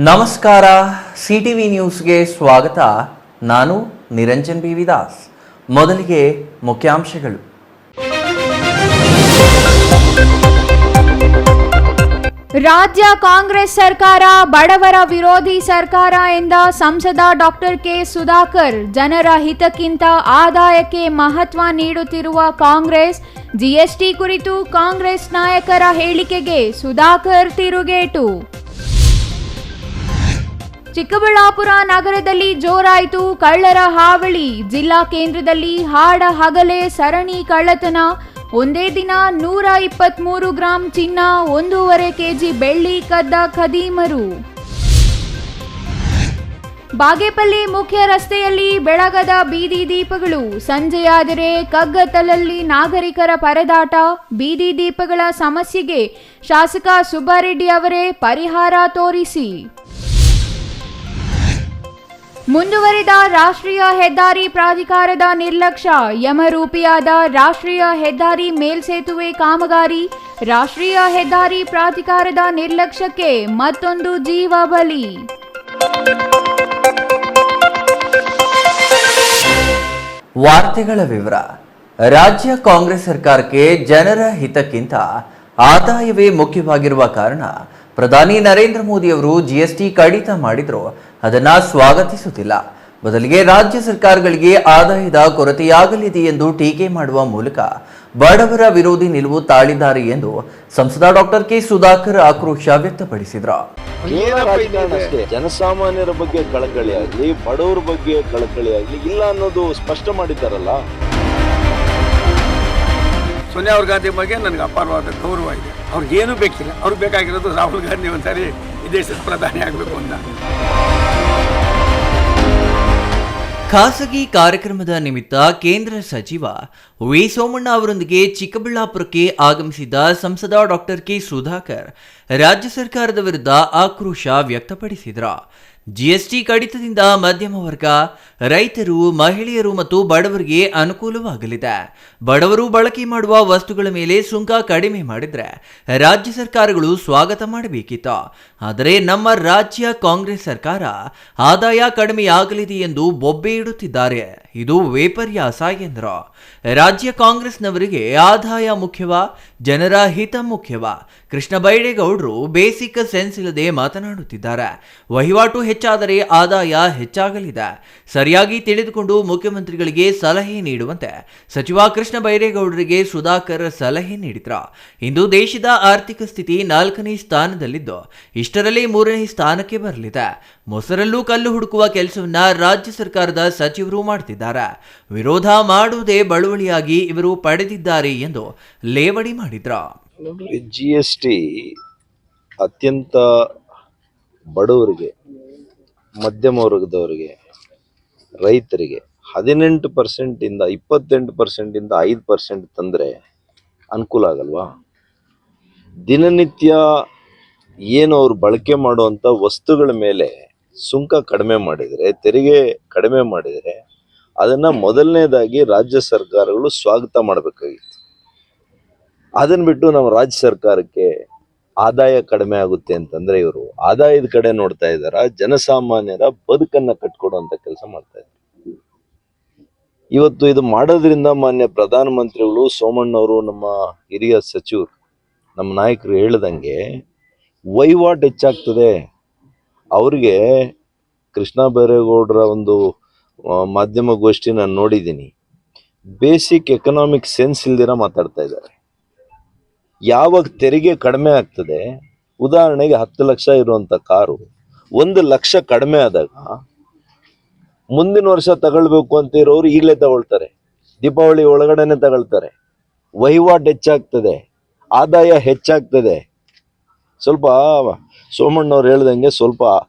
ನಮಸ್ಕಾರ, ಸಿಟಿವಿ ನ್ಯೂಸ್ಗೆ ಸ್ವಾಗತ. ನಾನು ನಿರಂಜನ್ ಬಿ ವಿದಾಸ್. ಮೊದಲಿಗೆ ಮುಖ್ಯಾಂಶಗಳು. ರಾಜ್ಯ ಕಾಂಗ್ರೆಸ್ ಸರ್ಕಾರ ಬಡವರ ವಿರೋಧಿ ಸರ್ಕಾರ ಎಂದ ಸಂಸದ ಡಾಕ್ಟರ್ ಕೆ ಸುಧಾಕರ್. ಜನರ ಹಿತಕ್ಕಿಂತ ಆದಾಯಕ್ಕೆ ಮಹತ್ವ ನೀಡುತ್ತಿರುವ ಕಾಂಗ್ರೆಸ್. ಜಿಎಸ್ಟಿ ಕುರಿತು ಕಾಂಗ್ರೆಸ್ ನಾಯಕರ ಹೇಳಿಕೆಗೆ ಸುಧಾಕರ್ ತಿರುಗೇಟು. ಚಿಕ್ಕಬಳ್ಳಾಪುರ ನಗರದಲ್ಲಿ ಜೋರಾಯಿತು ಕಳ್ಳರ ಹಾವಳಿ. ಜಿಲ್ಲಾ ಕೇಂದ್ರದಲ್ಲಿ ಹಾಡ ಹಗಲೇ ಸರಣಿ ಕಳ್ಳತನ. ಒಂದೇ ದಿನ 123 ಗ್ರಾಂ ಚಿನ್ನ, 1.5 ಕೆಜಿ ಬೆಳ್ಳಿ ಕದ್ದ ಖದೀಮರು. ಬಾಗೇಪಲ್ಲಿ ಮುಖ್ಯ ರಸ್ತೆಯಲ್ಲಿ ಬೆಳಗದ ಬೀದಿ ದೀಪಗಳು. ಸಂಜೆಯಾದರೆ ಕಗ್ಗತ್ತಲಲ್ಲಿ ನಾಗರಿಕರ ಪರದಾಟ. ಬೀದಿ ದೀಪಗಳ ಸಮಸ್ಯೆಗೆ ಶಾಸಕ ಸುಬ್ಬಾರೆಡ್ಡಿ ಅವರೇ ಪರಿಹಾರ ತೋರಿಸಿ. ಮುಂದುವರಿದ ರಾಷ್ಟ್ರೀಯ ಹೆದ್ದಾರಿ ಪ್ರಾಧಿಕಾರದ ನಿರ್ಲಕ್ಷ್ಯ. ಯಮರೂಪಿಯಾದ ರಾಷ್ಟ್ರೀಯ ಹೆದ್ದಾರಿ ಮೇಲ್ಸೇತುವೆ ಕಾಮಗಾರಿ. ರಾಷ್ಟ್ರೀಯ ಹೆದ್ದಾರಿ ಪ್ರಾಧಿಕಾರದ ನಿರ್ಲಕ್ಷ್ಯಕ್ಕೆ ಮತ್ತೊಂದು ಜೀವ ಬಲಿ. ವಾರ್ತೆಗಳ ವಿವರ. ರಾಜ್ಯ ಕಾಂಗ್ರೆಸ್ ಸರ್ಕಾರಕ್ಕೆ ಜನರ ಹಿತಕ್ಕಿಂತ ಆದಾಯವೇ ಮುಖ್ಯವಾಗಿರುವ ಕಾರಣ ಪ್ರಧಾನಿ ನರೇಂದ್ರ ಮೋದಿ ಅವರು ಜಿಎಸ್ಟಿ ಕಡಿತ ಮಾಡಿದ್ರು ಅದನ್ನ ಸ್ವಾಗತಿಸುತ್ತಿಲ್ಲ. ಬದಲಿಗೆ ರಾಜ್ಯ ಸರ್ಕಾರಗಳಿಗೆ ಆದಾಯದ ಕೊರತೆಯಾಗಲಿದೆ ಎಂದು ಟೀಕೆ ಮಾಡುವ ಮೂಲಕ ಬಡವರ ವಿರೋಧಿ ನಿಲುವು ತಾಳಿದ್ದಾರೆ ಎಂದು ಸಂಸದ ಡಾಕ್ಟರ್ ಕೆ ಸುಧಾಕರ್ ಆಕ್ರೋಶ ವ್ಯಕ್ತಪಡಿಸಿದ್ರು. ಜನಸಾಮಾನ್ಯರ ಬಗ್ಗೆ ಕಳಕಳಿ ಆಗ್ಲಿ, ಬಡವರ ಬಗ್ಗೆ ಕಳಕಳಿ ಆಗ್ಲಿ ಇಲ್ಲ ಅನ್ನೋದು ಸ್ಪಷ್ಟ ಮಾಡಿದ್ದಾರಲ್ಲ. ಸೋನಿಯಾ ಗಾಂಧಿ ಬಗ್ಗೆ ನನಗೆ ಅಪಾರವಾದ ಗೌರವ ಇದೆ. ಅವ್ರಿಗೇನು ಬೇಕಿಲ್ಲ, ಅವ್ರಿಗೆ ಬೇಕಾಗಿರೋದು ರಾಹುಲ್ ಗಾಂಧಿ ಒಂದ್ಸಾರಿ ಈ ದೇಶದ ಪ್ರಧಾನಿ ಆಗಬೇಕು ಅಂತ. ಖಾಸಗಿ ಕಾರ್ಯಕ್ರಮದ ನಿಮಿತ್ತ ಕೇಂದ್ರ ಸಚಿವ ವಿ ಸೋಮಣ್ಣ ಅವರೊಂದಿಗೆ ಚಿಕ್ಕಬಳ್ಳಾಪುರಕ್ಕೆ ಆಗಮಿಸಿದ್ದ ಸಂಸದ ಡಾಕ್ಟರ್ ಕೆ ಸುಧಾಕರ್ ರಾಜ್ಯ ಸರ್ಕಾರದ ವಿರುದ್ಧ ಆಕ್ರೋಶ ವ್ಯಕ್ತಪಡಿಸಿದರು. ಜಿಎಸ್ಟಿ ಕಡಿತದಿಂದ ಮಧ್ಯಮ ವರ್ಗ, ರೈತರು, ಮಹಿಳೆಯರು ಮತ್ತು ಬಡವರಿಗೆ ಅನುಕೂಲವಾಗಲಿದೆ. ಬಡವರು ಬಳಕೆ ಮಾಡುವ ವಸ್ತುಗಳ ಮೇಲೆ ಸುಂಕ ಕಡಿಮೆ ಮಾಡಿದ್ರೆ ರಾಜ್ಯ ಸರ್ಕಾರಗಳು ಸ್ವಾಗತ ಮಾಡಬೇಕಿತ್ತು. ಆದರೆ ನಮ್ಮ ರಾಜ್ಯ ಕಾಂಗ್ರೆಸ್ ಸರ್ಕಾರ ಆದಾಯ ಕಡಿಮೆಯಾಗಲಿದೆ ಎಂದು ಬೊಬ್ಬೆ ಇಡುತ್ತಿದ್ದಾರೆ. ಇದು ವಿಪರ್ಯಾಸ ಎಂದರು. ರಾಜ್ಯ ಕಾಂಗ್ರೆಸ್ನವರಿಗೆ ಆದಾಯ ಮುಖ್ಯವಾ, ಜನರ ಹಿತ ಮುಖ್ಯವಾ? ಕೃಷ್ಣ ಬೈರೇಗೌಡರು ಬೇಸಿಕ್ ಸೆನ್ಸ್ ಇಲ್ಲದೆ ಮಾತನಾಡುತ್ತಿದ್ದಾರೆ. ವಹಿವಾಟು ಹೆಚ್ಚಾದರೆ ಆದಾಯ ಹೆಚ್ಚಾಗಲಿದೆ. ಸರಿಯಾಗಿ ತಿಳಿದುಕೊಂಡು ಮುಖ್ಯಮಂತ್ರಿಗಳಿಗೆ ಸಲಹೆ ನೀಡುವಂತೆ ಸಚಿವ ಕೃಷ್ಣ ಬೈರೇಗೌಡರಿಗೆ ಸುಧಾಕರ್ ಸಲಹೆ ನೀಡಿದ್ರು. ಇಂದು ದೇಶದ ಆರ್ಥಿಕ ಸ್ಥಿತಿ 4ನೇ ಸ್ಥಾನದಲ್ಲಿದ್ದು ಇಷ್ಟರಲ್ಲಿ 3ನೇ ಸ್ಥಾನಕ್ಕೆ ಬರಲಿದೆ. ಮೊಸರಲ್ಲೂ ಕಲ್ಲು ಹುಡುಕುವ ಕೆಲಸವನ್ನ ರಾಜ್ಯ ಸರ್ಕಾರದ ಸಚಿವರು ಮಾಡುತ್ತಿದ್ದಾರೆ. ವಿರೋಧ ಮಾಡುವುದೇ ಬಳುವಳಿಯಾಗಿ ಇವರು ಪಡೆದಿದ್ದಾರೆ ಎಂದು ಲೇವಡಿ ಮಾಡಿದ್ರು. ಜಿಎಸ್ಟಿ ಅತ್ಯಂತ ಬಡವರಿಗೆ, ಮಧ್ಯಮ ವರ್ಗದವರಿಗೆ, ರೈತರಿಗೆ 18% ಇಂದ 28% ಇಂದ 5% ತಂದರೆ ಅನುಕೂಲ ಆಗಲ್ವಾ? ದಿನನಿತ್ಯ ಏನು ಅವ್ರು ಬಳಕೆ ಮಾಡುವಂಥ ವಸ್ತುಗಳ ಮೇಲೆ ಸುಂಕ ಕಡಿಮೆ ಮಾಡಿದರೆ, ತೆರಿಗೆ ಕಡಿಮೆ ಮಾಡಿದರೆ ಅದನ್ನು ಮೊದಲನೇದಾಗಿ ರಾಜ್ಯ ಸರ್ಕಾರಗಳು ಸ್ವಾಗತ ಮಾಡಬೇಕಾಗಿತ್ತು. ಅದನ್ನು ಬಿಟ್ಟು ನಮ್ಮ ರಾಜ್ಯ ಸರ್ಕಾರಕ್ಕೆ ಆದಾಯ ಕಡಿಮೆ ಆಗುತ್ತೆ ಅಂತಂದ್ರೆ ಇವರು ಆದಾಯದ ಕಡೆ ನೋಡ್ತಾ ಇದ್ದಾರ, ಜನಸಾಮಾನ್ಯರ ಬದುಕನ್ನ ಕಟ್ಕೊಡುವಂತ ಕೆಲಸ ಮಾಡ್ತಾ ಇದ್ದಾರೆ. ಇವತ್ತು ಇದು ಮಾಡೋದ್ರಿಂದ ಮಾನ್ಯ ಪ್ರಧಾನಮಂತ್ರಿಗಳು, ಸೋಮಣ್ಣವರು, ನಮ್ಮ ಹಿರಿಯ ಸಚಿವರು, ನಮ್ಮ ನಾಯಕರು ಹೇಳ್ದಂಗೆ ವಹಿವಾಟು ಹೆಚ್ಚಾಗ್ತದೆ. ಅವ್ರಿಗೆ ಕೃಷ್ಣ ಬೈರೇಗೌಡರ ಒಂದು ಮಾಧ್ಯಮ ಗೋಷ್ಠಿ ನಾನು ನೋಡಿದ್ದೀನಿ. ಬೇಸಿಕ್ ಎಕನಾಮಿಕ್ ಸೆನ್ಸ್ ಇಲ್ದಿರ ಮಾತಾಡ್ತಾ ಇದ್ದಾರೆ. ಯಾವಾಗ ತೆರಿಗೆ ಕಡಿಮೆ ಆಗ್ತದೆ, ಉದಾಹರಣೆಗೆ 10 ಲಕ್ಷ ಇರುವಂತ ಕಾರು 1 ಲಕ್ಷ ಕಡಿಮೆ ಆದಾಗ ಮುಂದಿನ ವರ್ಷ ತಗೊಳ್ಬೇಕು ಅಂತ ಇರೋರು ಈಗಲೇ ತಗೊಳ್ತಾರೆ, ದೀಪಾವಳಿ ಒಳಗಡೆನೆ ತಗೊಳ್ತಾರೆ. ವಹಿವಾಟು ಹೆಚ್ಚಾಗ್ತದೆ, ಆದಾಯ ಹೆಚ್ಚಾಗ್ತದೆ. ಸ್ವಲ್ಪ ಸೋಮಣ್ಣವ್ರು ಹೇಳ್ದಂಗೆ ಸ್ವಲ್ಪ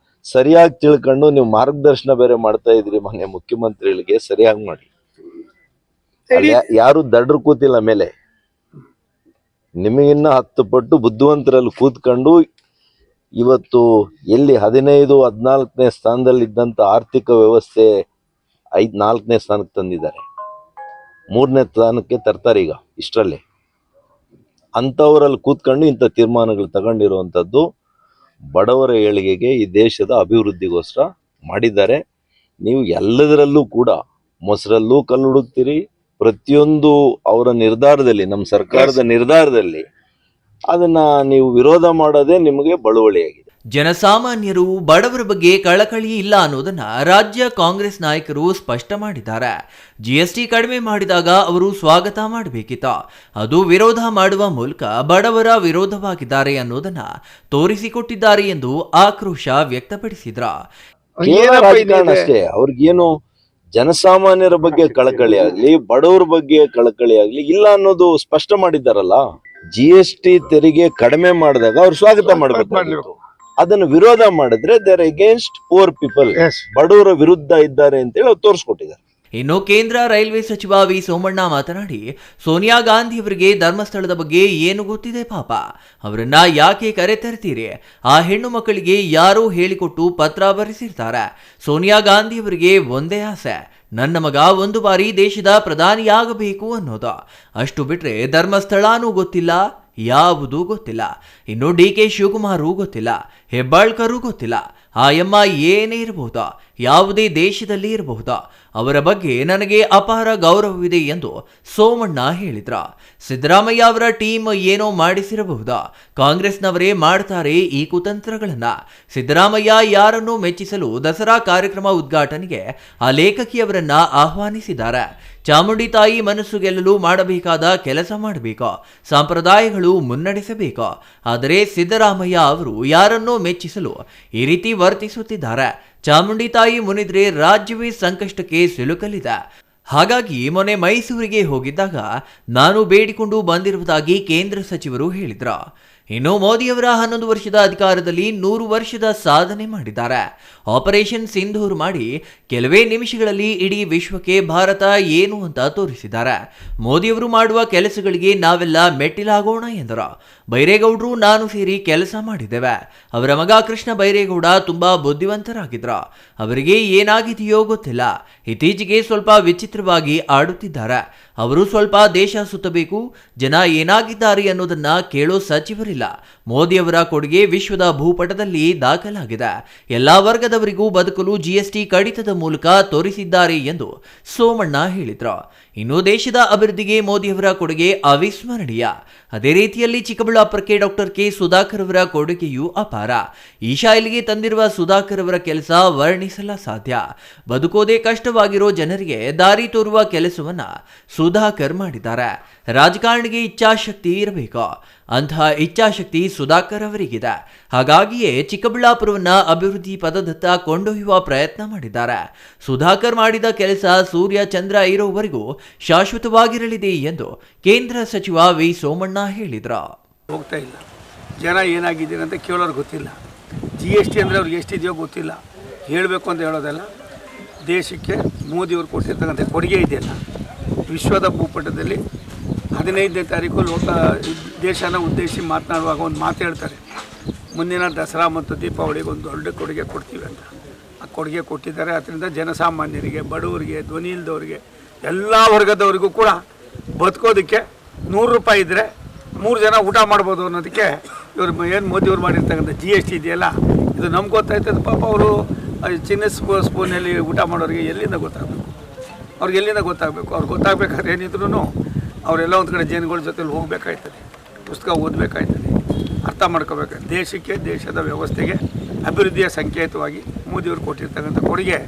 ಸರಿಯಾಗಿ ತಿಳ್ಕೊಂಡು ನೀವು ಮಾರ್ಗದರ್ಶನ ಬೇರೆ ಮಾಡ್ತಾ ಇದ್ರಿ ಮಾನ್ಯ ಮುಖ್ಯಮಂತ್ರಿಗಳಿಗೆ, ಸರಿಯಾಗಿ ಮಾಡಿ. ಯಾರು ದಡ್ರು ಕೂತಿಲ್ಲ ಮೇಲೆ, ನಿಮಗಿನ್ನ 10 ಪಟ್ಟು ಬುದ್ಧಿವಂತರಲ್ಲಿ ಕೂತ್ಕೊಂಡು ಇವತ್ತು ಎಲ್ಲಿ 15-14ನೇ ಸ್ಥಾನದಲ್ಲಿದ್ದಂಥ ಆರ್ಥಿಕ ವ್ಯವಸ್ಥೆ 4ನೇ ಸ್ಥಾನಕ್ಕೆ ತಂದಿದ್ದಾರೆ. 3ನೇ ಸ್ಥಾನಕ್ಕೆ ತರ್ತಾರೆ ಈಗ ಇಷ್ಟರಲ್ಲೇ. ಅಂಥವರಲ್ಲಿ ಕೂತ್ಕೊಂಡು ಇಂಥ ತೀರ್ಮಾನಗಳು ತಗೊಂಡಿರುವಂಥದ್ದು ಬಡವರ ಏಳಿಗೆಗೆ, ಈ ದೇಶದ ಅಭಿವೃದ್ಧಿಗೋಸ್ಕರ ಮಾಡಿದ್ದಾರೆ. ನೀವು ಎಲ್ಲದರಲ್ಲೂ ಕೂಡ ಮೊಸರಲ್ಲೂ ಕಲ್ಲು ಹುಡುಕ್ತೀರಿ. ಪ್ರತಿಯೊಂದು ಅವರ ನಿರ್ಧಾರದಲ್ಲಿ, ನಮ್ಮ ಸರ್ಕಾರದ ನಿರ್ಧಾರದಲ್ಲಿ ಅದನ್ನ ನೀವು ವಿರೋಧ ಮಾಡೋದೇ ನಿಮಗೆ ಬಳುವಳಿಯಾಗಿದೆ. ಜನಸಾಮಾನ್ಯರು ಬಡವರ ಬಗ್ಗೆ ಕಳಕಳಿ ಇಲ್ಲ ಅನ್ನೋದನ್ನ ರಾಜ್ಯ ಕಾಂಗ್ರೆಸ್ ನಾಯಕರು ಸ್ಪಷ್ಟ ಮಾಡಿದ್ದಾರೆ. ಜಿಎಸ್ಟಿ ಕಡಿಮೆ ಮಾಡಿದಾಗ ಅವರು ಸ್ವಾಗತ ಮಾಡಬೇಕಿತ್ತು. ಅದು ವಿರೋಧ ಮಾಡುವ ಮೂಲಕ ಬಡವರ ವಿರೋಧವಾಗಿದ್ದಾರೆ ಅನ್ನೋದನ್ನ ತೋರಿಸಿಕೊಟ್ಟಿದ್ದಾರೆ ಎಂದು ಆಕ್ರೋಶ ವ್ಯಕ್ತಪಡಿಸಿದ್ರ. ರಾಜಕಾರಣ ಅಷ್ಟೇ, ಅವ್ರಿಗೇನು ಜನಸಾಮಾನ್ಯರ ಬಗ್ಗೆ ಕಳಕಳಿ ಆಗ್ಲಿ, ಬಡವರ ಬಗ್ಗೆ ಕಳಕಳಿ ಆಗ್ಲಿ ಇಲ್ಲ ಅನ್ನೋದು ಸ್ಪಷ್ಟ ಮಾಡಿದ್ದಾರಲ್ಲ. GST ತೆರಿಗೆ ಕಡಿಮೆ ಮಾಡಿದಾಗ ಅವ್ರು ಸ್ವಾಗತ ಮಾಡಬೇಕು. ಅದನ್ನು ವಿರೋಧ ಮಾಡಿದ್ರೆ ದೇರ್ ಅಗೇನ್ಸ್ಟ್ ಪೂರ್ ಪೀಪಲ್, ಬಡವರ ವಿರುದ್ಧ ಇದ್ದಾರೆ ಅಂತೇಳಿ ಅವ್ರು ತೋರಿಸ್ಕೊಟ್ಟಿದ್ದಾರೆ. ಇನ್ನು ಕೇಂದ್ರ ರೈಲ್ವೆ ಸಚಿವ ವಿ ಸೋಮಣ್ಣ ಮಾತನಾಡಿ, ಸೋನಿಯಾ ಗಾಂಧಿ ಅವರಿಗೆ ಧರ್ಮಸ್ಥಳದ ಬಗ್ಗೆ ಏನು ಗೊತ್ತಿದೆ ಪಾಪ, ಅವರನ್ನ ಯಾಕೆ ಕರೆತರ್ತೀರಿ? ಆ ಹೆಣ್ಣು ಮಕ್ಕಳಿಗೆ ಯಾರೋ ಹೇಳಿಕೊಟ್ಟು ಪತ್ರ ಬರೆಸಿರ್ತಾರೆ. ಸೋನಿಯಾ ಗಾಂಧಿ ಅವರಿಗೆ ಒಂದೇ ಆಸೆ, ನನ್ನ ಮಗ ಒಂದು ಬಾರಿ ದೇಶದ ಪ್ರಧಾನಿಯಾಗಬೇಕು ಅನ್ನೋದು. ಅಷ್ಟು ಬಿಟ್ರೆ ಧರ್ಮಸ್ಥಳನೂ ಗೊತ್ತಿಲ್ಲ, ಯಾವುದೂ ಗೊತ್ತಿಲ್ಲ. ಇನ್ನು DK ಶಿವಕುಮಾರೂ ಗೊತ್ತಿಲ್ಲ, ಹೆಬ್ಬಾಳ್ಕರೂ ಗೊತ್ತಿಲ್ಲ. ಆ ಎಮ್ಮ ಏನೇ ಇರಬಹುದು, ಯಾವುದೇ ದೇಶದಲ್ಲಿ ಇರಬಹುದು, ಅವರ ಬಗ್ಗೆ ನನಗೆ ಅಪಾರ ಗೌರವವಿದೆ ಎಂದು ಸೋಮಣ್ಣ ಹೇಳಿದ್ರ. ಸಿದ್ದರಾಮಯ್ಯ ಅವರ ಟೀಮ್ ಏನೋ ಮಾಡಿಸಿರಬಹುದು, ಕಾಂಗ್ರೆಸ್ನವರೇ ಮಾಡ್ತಾರೆ ಈ ಕುತಂತ್ರಗಳನ್ನ. ಸಿದ್ದರಾಮಯ್ಯ ಯಾರನ್ನೂ ಮೆಚ್ಚಿಸಲು ದಸರಾ ಕಾರ್ಯಕ್ರಮ ಉದ್ಘಾಟನೆಗೆ ಆ ಲೇಖಕಿಯವರನ್ನ ಆಹ್ವಾನಿಸಿದ್ದಾರೆ. ಚಾಮುಂಡಿ ತಾಯಿ ಮನಸ್ಸು ಗೆಲ್ಲಲು ಮಾಡಬೇಕಾದ ಕೆಲಸ ಮಾಡಬೇಕು, ಸಂಪ್ರದಾಯಗಳು ಮುನ್ನಡೆಸಬೇಕು. ಆದರೆ ಸಿದ್ದರಾಮಯ್ಯ ಅವರು ಯಾರನ್ನೋ ಮೆಚ್ಚಿಸಲು ಈ ರೀತಿ ವರ್ತಿಸುತ್ತಿದ್ದಾರೆ. ಚಾಮುಂಡಿ ತಾಯಿ ಮುನಿದ್ರೆ ರಾಜ್ಯವೇ ಸಂಕಷ್ಟಕ್ಕೆ ಸಿಲುಕಲಿದೆ. ಹಾಗಾಗಿ ಮೊನ್ನೆ ಮೈಸೂರಿಗೆ ಹೋಗಿದ್ದಾಗ ನಾನು ಬೇಡಿಕೊಂಡು ಬಂದಿರುವುದಾಗಿ ಕೇಂದ್ರ ಸಚಿವರು ಹೇಳಿದ್ರು. ಇನ್ನು ಮೋದಿಯವರ 11 ವರ್ಷದ ಅಧಿಕಾರದಲ್ಲಿ 100 ವರ್ಷದ ಸಾಧನೆ ಮಾಡಿದ್ದಾರೆ. ಆಪರೇಷನ್ ಸಿಂಧೂರ್ ಮಾಡಿ ಕೆಲವೇ ನಿಮಿಷಗಳಲ್ಲಿ ಇಡೀ ವಿಶ್ವಕ್ಕೆ ಭಾರತ ಏನು ಅಂತ ತೋರಿಸಿದ್ದಾರೆ. ಮೋದಿಯವರು ಮಾಡುವ ಕೆಲಸಗಳಿಗೆ ನಾವೆಲ್ಲ ಮೆಟ್ಟಿಲಾಗೋಣ ಎಂದರು. ಬೈರೇಗೌಡರು ನಾನು ಸೇರಿ ಕೆಲಸ ಮಾಡಿದ್ದೇವೆ. ಅವರ ಮಗ ಕೃಷ್ಣ ಬೈರೇಗೌಡ ತುಂಬಾ ಬುದ್ಧಿವಂತರಾಗಿದ್ರು. ಅವರಿಗೆ ಏನಾಗಿದೆಯೋ ಗೊತ್ತಿಲ್ಲ, ಇತ್ತೀಚೆಗೆ ಸ್ವಲ್ಪ ವಿಚಿತ್ರವಾಗಿ ಆಡುತ್ತಿದ್ದಾರೆ. ಅವರು ಸ್ವಲ್ಪ ದೇಶ ಸುತ್ತಬೇಕು, ಜನ ಏನಾಗಿದ್ದಾರೆ ಅನ್ನೋದನ್ನ ಕೇಳೋ ಸಚಿವರಿಲ್ಲ. ಮೋದಿಯವರ ಕೊಡುಗೆ ವಿಶ್ವದ ಭೂಪಟದಲ್ಲಿ ದಾಖಲಾಗಿದೆ. ಎಲ್ಲಾ ವರ್ಗದವರಿಗೂ ಬದುಕಲು GST ಕಡಿತದ ಮೂಲಕ ತೋರಿಸಿದ್ದಾರೆ ಎಂದು ಸೋಮಣ್ಣ ಹೇಳಿದ್ರು. ಇನ್ನು ದೇಶದ ಅಭಿವೃದ್ಧಿಗೆ ಮೋದಿಯವರ ಕೊಡುಗೆ ಅವಿಸ್ಮರಣೀಯ. ಅದೇ ರೀತಿಯಲ್ಲಿ ಚಿಕ್ಕಬಳ್ಳಾಪುರಕ್ಕೆ ಡಾಕ್ಟರ್ ಕೆ ಸುಧಾಕರ್ ಅವರ ಕೊಡುಗೆಯೂ ಅಪಾರ. ಈಶಾ ಇಲ್ಲಿಗೆ ತಂದಿರುವ ಸುಧಾಕರ್ ಅವರ ಕೆಲಸ ವರ್ಣಿಸಲ ಸಾಧ್ಯ. ಬದುಕೋದೇ ಕಷ್ಟವಾಗಿರೋ ಜನರಿಗೆ ದಾರಿ ತೋರುವ ಕೆಲಸವನ್ನ ಸುಧಾಕರ್ ಮಾಡಿದ್ದಾರೆ. ರಾಜಕಾರಣಿಗೆ ಇಚ್ಛಾಶಕ್ತಿ ಇರಬೇಕು, ಅಂತಹ ಇಚ್ಛಾಶಕ್ತಿ ಸುಧಾಕರ್ ಅವರಿಗಿದೆ. ಹಾಗಾಗಿಯೇ ಚಿಕ್ಕಬಳ್ಳಾಪುರವನ್ನ ಅಭಿವೃದ್ಧಿ ಪದದತ್ತ ಕೊಂಡೊಯ್ಯುವ ಪ್ರಯತ್ನ ಮಾಡಿದ್ದಾರೆ. ಸುಧಾಕರ್ ಮಾಡಿದ ಕೆಲಸ ಸೂರ್ಯ ಚಂದ್ರ ಇರೋವರೆಗೂ ಶಾಶ್ವತವಾಗಿರಲಿದೆ ಎಂದು ಕೇಂದ್ರ ಸಚಿವ ವಿ ಸೋಮಣ್ಣ ಹೇಳಿದ್ರು. ಹೋಗ್ತಾ ಇಲ್ಲ, ಜನ ಏನಾಗಿದ್ದೀರಿ ಅಂತ ಕೇಳೋರು ಗೊತ್ತಿಲ್ಲ. GST ಅಂದರೆ ಅವ್ರಿಗೆ ಎಷ್ಟಿದೆಯೋ ಗೊತ್ತಿಲ್ಲ. ಹೇಳಬೇಕು ಅಂತ ಹೇಳೋದಲ್ಲ, ದೇಶಕ್ಕೆ ಮೋದಿಯವರು ಕೊಟ್ಟಿರ್ತಕ್ಕಂಥ ಕೊಡುಗೆ ಇದೆಯಲ್ಲ, ವಿಶ್ವದ ಭೂಪಟದಲ್ಲಿ 15ನೇ ತಾರೀಕು ದೇಶನ ಉದ್ದೇಶಿಸಿ ಮಾತನಾಡುವಾಗ ಒಂದು ಮಾತು ಹೇಳ್ತಾರೆ, ಮುಂದಿನ ದಸರಾ ಮತ್ತು ದೀಪಾವಳಿಗೆ ಒಂದು ದೊಡ್ಡ ಕೊಡುಗೆ ಕೊಡ್ತೀವಿ ಅಂತ. ಆ ಕೊಡುಗೆ ಕೊಟ್ಟಿದ್ದಾರೆ. ಅದರಿಂದ ಜನಸಾಮಾನ್ಯರಿಗೆ, ಬಡವರಿಗೆ, ಧ್ವನಿ ಇಲ್ಲದವರಿಗೆ, ಎಲ್ಲ ವರ್ಗದವರಿಗೂ ಕೂಡ ಬದುಕೋದಕ್ಕೆ 100 ರೂಪಾಯಿ ಇದ್ದರೆ 3 ಜನ ಊಟ ಮಾಡ್ಬೋದು ಅನ್ನೋದಕ್ಕೆ ಇವರು ಏನು ಮೋದಿಯವ್ರು ಮಾಡಿರ್ತಕ್ಕಂಥ GST ಇದೆಯಲ್ಲ, ಇದು ನಮ್ಗೆ ಗೊತ್ತಾಯ್ತದೆ. ಪಾಪ ಅವರು ಚಿನ್ನ ಸ್ಪೂನಲ್ಲಿ ಊಟ ಮಾಡೋರಿಗೆ ಎಲ್ಲಿಂದ ಗೊತ್ತಾಗಬೇಕು? ಅವ್ರಿಗೆ ಎಲ್ಲಿಂದ ಗೊತ್ತಾಗಬೇಕು? ಅವ್ರಿಗೆ ಗೊತ್ತಾಗಬೇಕಾದ್ರೆ ಏನಿದ್ರು ಅವರೆಲ್ಲ ಒಂದು ಕಡೆ ಜನಗಳ ಜೊತೆಲಿ ಹೋಗಬೇಕಾಯ್ತದೆ, ಪುಸ್ತಕ ಓದಬೇಕಾಯ್ತದೆ, ಅರ್ಥ ಮಾಡ್ಕೋಬೇಕು. ದೇಶಕ್ಕೆ, ದೇಶದ ವ್ಯವಸ್ಥೆಗೆ ಅಭಿವೃದ್ಧಿಯ ಸಂಕೇತವಾಗಿ ಮೋದಿಯವರು ಕೊಟ್ಟಿರ್ತಕ್ಕಂಥ ಕೊಡುಗೆ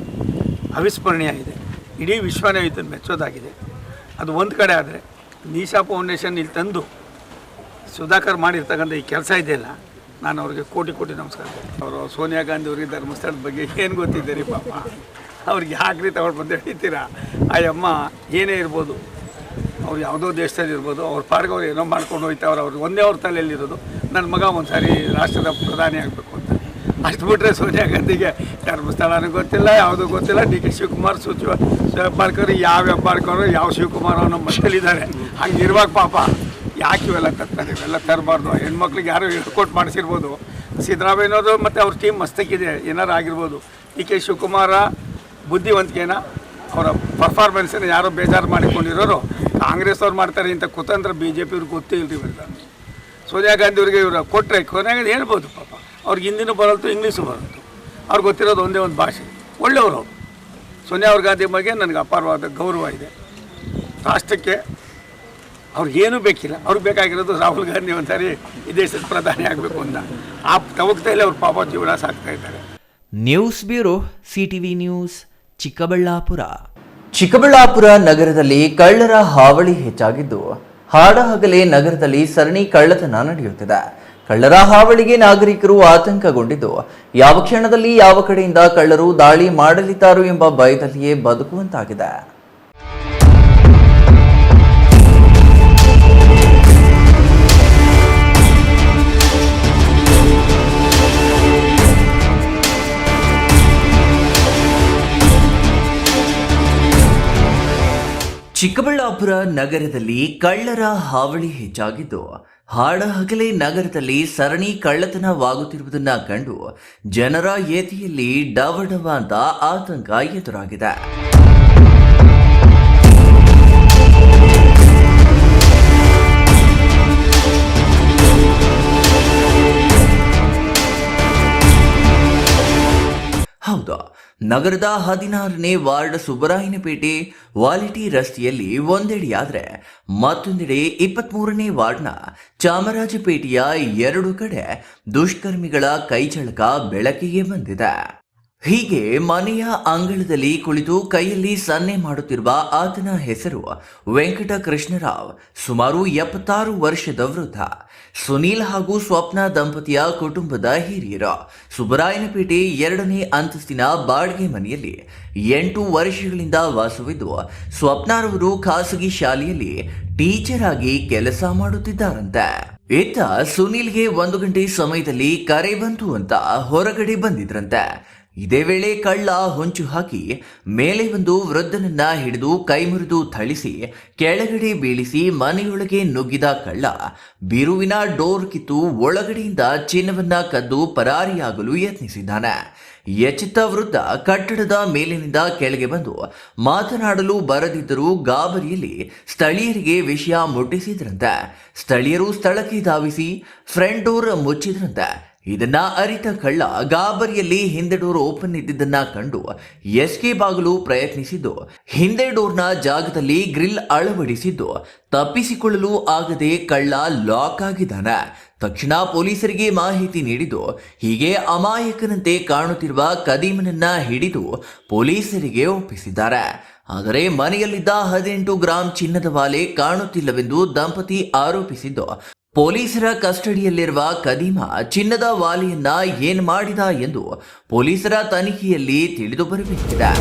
ಅವಿಸ್ಮರಣೀಯ ಇದೆ. ಇಡೀ ವಿಶ್ವನೇ ಇದನ್ನು ಮೆಚ್ಚೋದಾಗಿದೆ. ಅದು ಒಂದು ಕಡೆ ಆದರೆ ನೀಶಾ ಫೌಂಡೇಶನ್ ಇಲ್ಲಿ ತಂದು ಸುಧಾಕರ್ ಮಾಡಿರ್ತಕ್ಕಂಥ ಈ ಕೆಲಸ ಇದೆಯಲ್ಲ, ನಾನು ಅವ್ರಿಗೆ ಕೋಟಿ ಕೋಟಿ ನಮಸ್ಕಾರ. ಅವರು ಸೋನಿಯಾ ಗಾಂಧಿ ಅವರಿಗೆ ಧರ್ಮಸ್ಥಳದ ಬಗ್ಗೆ ಏನು ಗೊತ್ತಿದ್ದೀರಿ ಪಾಪ, ಅವ್ರಿಗೆ ಯಾಕ್ರಿ ತಗೊಂಡು ಬಂದು ಹಿಡಿತೀರಾ? ಆ ಅಮ್ಮ ಏನೇ ಇರ್ಬೋದು, ಅವ್ರು ಯಾವುದೋ ದೇಶದಲ್ಲಿ ಇರ್ಬೋದು, ಅವ್ರ ಪಾಡ್ಗೆ ಅವ್ರು ಏನೋ ಮಾಡ್ಕೊಂಡು ಹೋಗ್ತಾವ್ರು. ಅವ್ರಿಗೆ ಒಂದೇ ಅವ್ರ ತಲೆಯಲ್ಲಿರೋದು ನನ್ನ ಮಗ ಒಂದು ಸಾರಿ ರಾಷ್ಟ್ರದ ಪ್ರಧಾನಿ ಆಗಬೇಕು ಅಂತ. ಅಷ್ಟು ಬಿಟ್ಟರೆ ಸೋನಿಯಾ ಗಾಂಧಿಗೆ ಧರ್ಮಸ್ಥಳನೂ ಗೊತ್ತಿಲ್ಲ, ಯಾವುದೂ ಗೊತ್ತಿಲ್ಲ. DK ಶಿವಕುಮಾರ್ ಹೆಬ್ಬಾಳ್ಕರ್ ಯಾವ ಹೆಬ್ಬಾಳ್ಕರು ಯಾವ ಶಿವಕುಮಾರ್ ಅನ್ನೋ ಮತ್ತಲ್ಲಿದ್ದಾರೆ. ಹಂಗಿರುವಾಗ ಪಾಪ ಯಾಕೆ ಇವೆಲ್ಲ ತರ್ತಾರೆ? ಇವೆಲ್ಲ ತರಬಾರ್ದು. ಹೆಣ್ಮಕ್ಳಿಗೆ ಯಾರು ಹೇಳ್ಕೊಟ್ಟು ಮಾಡಿಸಿರ್ಬೋದು. ಸಿದ್ದರಾಮಯ್ಯನವರು ಮತ್ತು ಅವ್ರ ಟೀಮ್ ಮಸ್ತಕ್ಕಿದೆ, ಏನಾರು ಆಗಿರ್ಬೋದು. DK ಶಿವಕುಮಾರ ಬುದ್ಧಿವಂತಿಕೆನ, ಅವರ ಪರ್ಫಾರ್ಮೆನ್ಸನ್ನು ಯಾರೋ ಬೇಜಾರು ಮಾಡಿಕೊಂಡಿರೋರು ಕಾಂಗ್ರೆಸ್ ಅವ್ರು ಮಾಡ್ತಾರೆ ಇಂಥ ಕುತಂತ್ರ BJP ಅವ್ರಿಗೆ ಗೊತ್ತೇ ಇಲ್ರಿ. ಇವೆಲ್ಲ ಸೋನಿಯಾ ಗಾಂಧಿ ಅವರಿಗೆ ಇವರು ಕೊಟ್ಟರೆ ಕೊನೆಗೆ ಹೇಳ್ಬೋದು ಪಾಪ. ಅವ್ರಿಗೆ ಹಿಂದಿನೂ ಬರಲ್ತು, ಇಂಗ್ಲೀಷು ಬರಲ್ತು. ಅವ್ರಿಗೆ ಗೊತ್ತಿರೋದು ಒಂದೇ ಒಂದು ಭಾಷೆ. ಒಳ್ಳೆಯವರು ಅವರು. ಸೋನಿಯಾ ಅವ್ರ ಗಾಂಧಿ ಬಗ್ಗೆ ನನಗೆ ಅಪಾರವಾದ ಗೌರವ ಇದೆ. ರಾಷ್ಟ್ರಕ್ಕೆ ಅವ್ರಿಗೇನೂ ಬೇಕಿಲ್ಲ. ಅವ್ರಿಗೆ ಬೇಕಾಗಿರೋದು ರಾಹುಲ್ ಗಾಂಧಿ ಒಂದ್ಸಾರಿ ಈ ದೇಶದ ಪ್ರಧಾನಿ ಆಗಬೇಕು ಅಂತ ಆ ತವಕ್ತಲ್ಲಿ ಅವ್ರು ಪಾಪ ಜೀವನ ಸಾಕ್ತಾ ಇದ್ದಾರೆ. News bureau, CTV news, Chikkaballapur. Chikkaballapur ನಗರದಲ್ಲಿ ಕಳ್ಳರ ಹಾವಳಿ ಹೆಚ್ಚಾಗಿದ್ದು, ಹಾಡಹಗಲೇ ನಗರದಲ್ಲಿ ಸರಣಿ ಕಳ್ಳತನ ನಡೆಯುತ್ತಿದೆ. ಕಳ್ಳರ ಹಾವಳಿಗೆ ನಾಗರಿಕರು ಆತಂಕಗೊಂಡಿದ್ದು, ಯಾವ ಕ್ಷಣದಲ್ಲಿ ಯಾವ ಕಡೆಯಿಂದ ಕಳ್ಳರು ದಾಳಿ ಮಾಡಲಿದ್ದಾರೋ ಎಂಬ ಭಯದಲ್ಲಿಯೇ ಬದುಕುವಂತಾಗಿದೆ. ಚಿಕ್ಕಬಳ್ಳಾಪುರ ನಗರದಲ್ಲಿ ಕಳ್ಳರ ಹಾವಳಿ ಹೆಚ್ಚಾಗಿದ್ದು, ಹಾಡಹಗಲೇ ನಗರದಲ್ಲಿ ಸರಣಿ ಕಳ್ಳತನವಾಗುತ್ತಿರುವುದನ್ನು ಕಂಡು ಜನರ ಎದೆಯಲ್ಲಿ ಡವಡವ ಅಂತ ಆತಂಕ ಎದುರಾಗಿದೆ. ಹೌದು, ನಗರದ 16ನೇ ವಾರ್ಡ್ ಸುಬ್ಬರಾಯನಪೇಟೆ ವಾಲಿಟಿ ರಸ್ತೆಯಲ್ಲಿ ಒಂದೆಡೆಯಾದರೆ ಮತ್ತೊಂದೆಡೆ 23ನೇ ವಾರ್ಡ್ನ ಚಾಮರಾಜಪೇಟೆಯ 2 ಕಡೆ ದುಷ್ಕರ್ಮಿಗಳ ಕೈಚಳಕ ಬೆಳಕಿಗೆ ಬಂದಿದೆ. ಹೀಗೆ ಮನೆಯ ಅಂಗಳದಲ್ಲಿ ಕುಳಿತು ಕೈಯಲ್ಲಿ ಸನ್ನೆ ಮಾಡುತ್ತಿರುವ ಆತನ ಹೆಸರು ವೆಂಕಟ ಕೃಷ್ಣರಾವ್. ಸುಮಾರು 76 ವರ್ಷದ ವೃದ್ಧ. ಸುನೀಲ್ ಹಾಗೂ ಸ್ವಪ್ನ ದಂಪತಿಯ ಕುಟುಂಬದ ಹಿರಿಯರು. ಸುಬ್ಬರಾಯನಪೇಟೆ 2ನೇ ಅಂತಸ್ತಿನ ಬಾಡಿಗೆ ಮನೆಯಲ್ಲಿ 8 ವರ್ಷಗಳಿಂದ ವಾಸವಿದ್ದು, ಸ್ವಪ್ನರವರು ಖಾಸಗಿ ಶಾಲೆಯಲ್ಲಿ ಟೀಚರ್ ಆಗಿ ಕೆಲಸ ಮಾಡುತ್ತಿದ್ದಾರಂತೆ. ಇತ್ತ ಸುನೀಲ್ಗೆ 1 ಗಂಟೆ ಸಮಯದಲ್ಲಿ ಕರೆ ಬಂತು ಅಂತ ಹೊರಗಡೆ ಬಂದಿದ್ರಂತೆ. ಇದೇ ವೇಳೆ ಕಳ್ಳ ಹೊಂಚು ಹಾಕಿ ಮೇಲೆ ಒಂದು ವೃದ್ಧನನ್ನ ಹಿಡಿದು ಕೈ ಮುರಿದು ಥಳಿಸಿ ಕೆಳಗಡೆ ಬೀಳಿಸಿ ಮನೆಯೊಳಗೆ ನುಗ್ಗಿದ ಕಳ್ಳ ಬೀರುವಿನ ಡೋರ್ ಕಿತ್ತು ಒಳಗಡೆಯಿಂದ ಚಿನ್ನವನ್ನ ಕದ್ದು ಪರಾರಿಯಾಗಲು ಯತ್ನಿಸಿದ್ದಾನೆ. ಎಚ್ಚೆತ್ತ ವೃದ್ಧ ಕಟ್ಟಡದ ಮೇಲಿನಿಂದ ಕೆಳಗೆ ಬಂದು ಮಾತನಾಡಲು ಬರದಿದ್ದರೂ ಗಾಬರಿಯಲ್ಲಿ ಸ್ಥಳೀಯರಿಗೆ ವಿಷಯ ಮುಟ್ಟಿಸಿದ್ರಂತೆ. ಸ್ಥಳೀಯರು ಸ್ಥಳಕ್ಕೆ ಧಾವಿಸಿ ಫ್ರಂಟ್ ಡೋರ್ ಮುಚ್ಚಿದ್ರಂತೆ. ಇದನ್ನ ಅರಿತ ಕಳ್ಳ ಗಾಬರಿಯಲ್ಲಿ ಹಿಂದೆ ಡೋರ್ ಓಪನ್ ಇದ್ದಿದ್ದನ್ನ ಕಂಡು ಎಸ್ಕೇಪ್ ಆಗಲು ಪ್ರಯತ್ನಿಸಿದ್ದು, ಹಿಂದೆ ಡೋರ್ನ ಜಾಗದಲ್ಲಿ ಗ್ರಿಲ್ ಅಳವಡಿಸಿದ್ದು ತಪ್ಪಿಸಿಕೊಳ್ಳಲು ಆಗದೆ ಕಳ್ಳ ಲಾಕ್ ಆಗಿದ್ದಾನೆ. ತಕ್ಷಣ ಪೊಲೀಸರಿಗೆ ಮಾಹಿತಿ ನೀಡಿದ್ದು, ಹೀಗೆ ಅಮಾಯಕನಂತೆ ಕಾಣುತ್ತಿರುವ ಕದೀಮನನ್ನ ಹಿಡಿದು ಪೊಲೀಸರಿಗೆ ಒಪ್ಪಿಸಿದ್ದಾರೆ. ಆದರೆ ಮನೆಯಲ್ಲಿದ್ದ 18 ಗ್ರಾಂ ಚಿನ್ನದ ವಾಲೆ ಕಾಣುತ್ತಿಲ್ಲವೆಂದು ದಂಪತಿ ಆರೋಪಿಸಿದ್ದು, ಪೊಲೀಸರ ಕಸ್ಟಡಿಯಲ್ಲಿರುವ ಕದೀಮ ಚಿನ್ನದ ವಾಲೆಯನ್ನ ಏನ್ ಮಾಡಿದ ಎಂದು ಪೊಲೀಸರ ತನಿಖೆಯಲ್ಲಿ ತಿಳಿದು ಬರಬೇಕಿದೆ.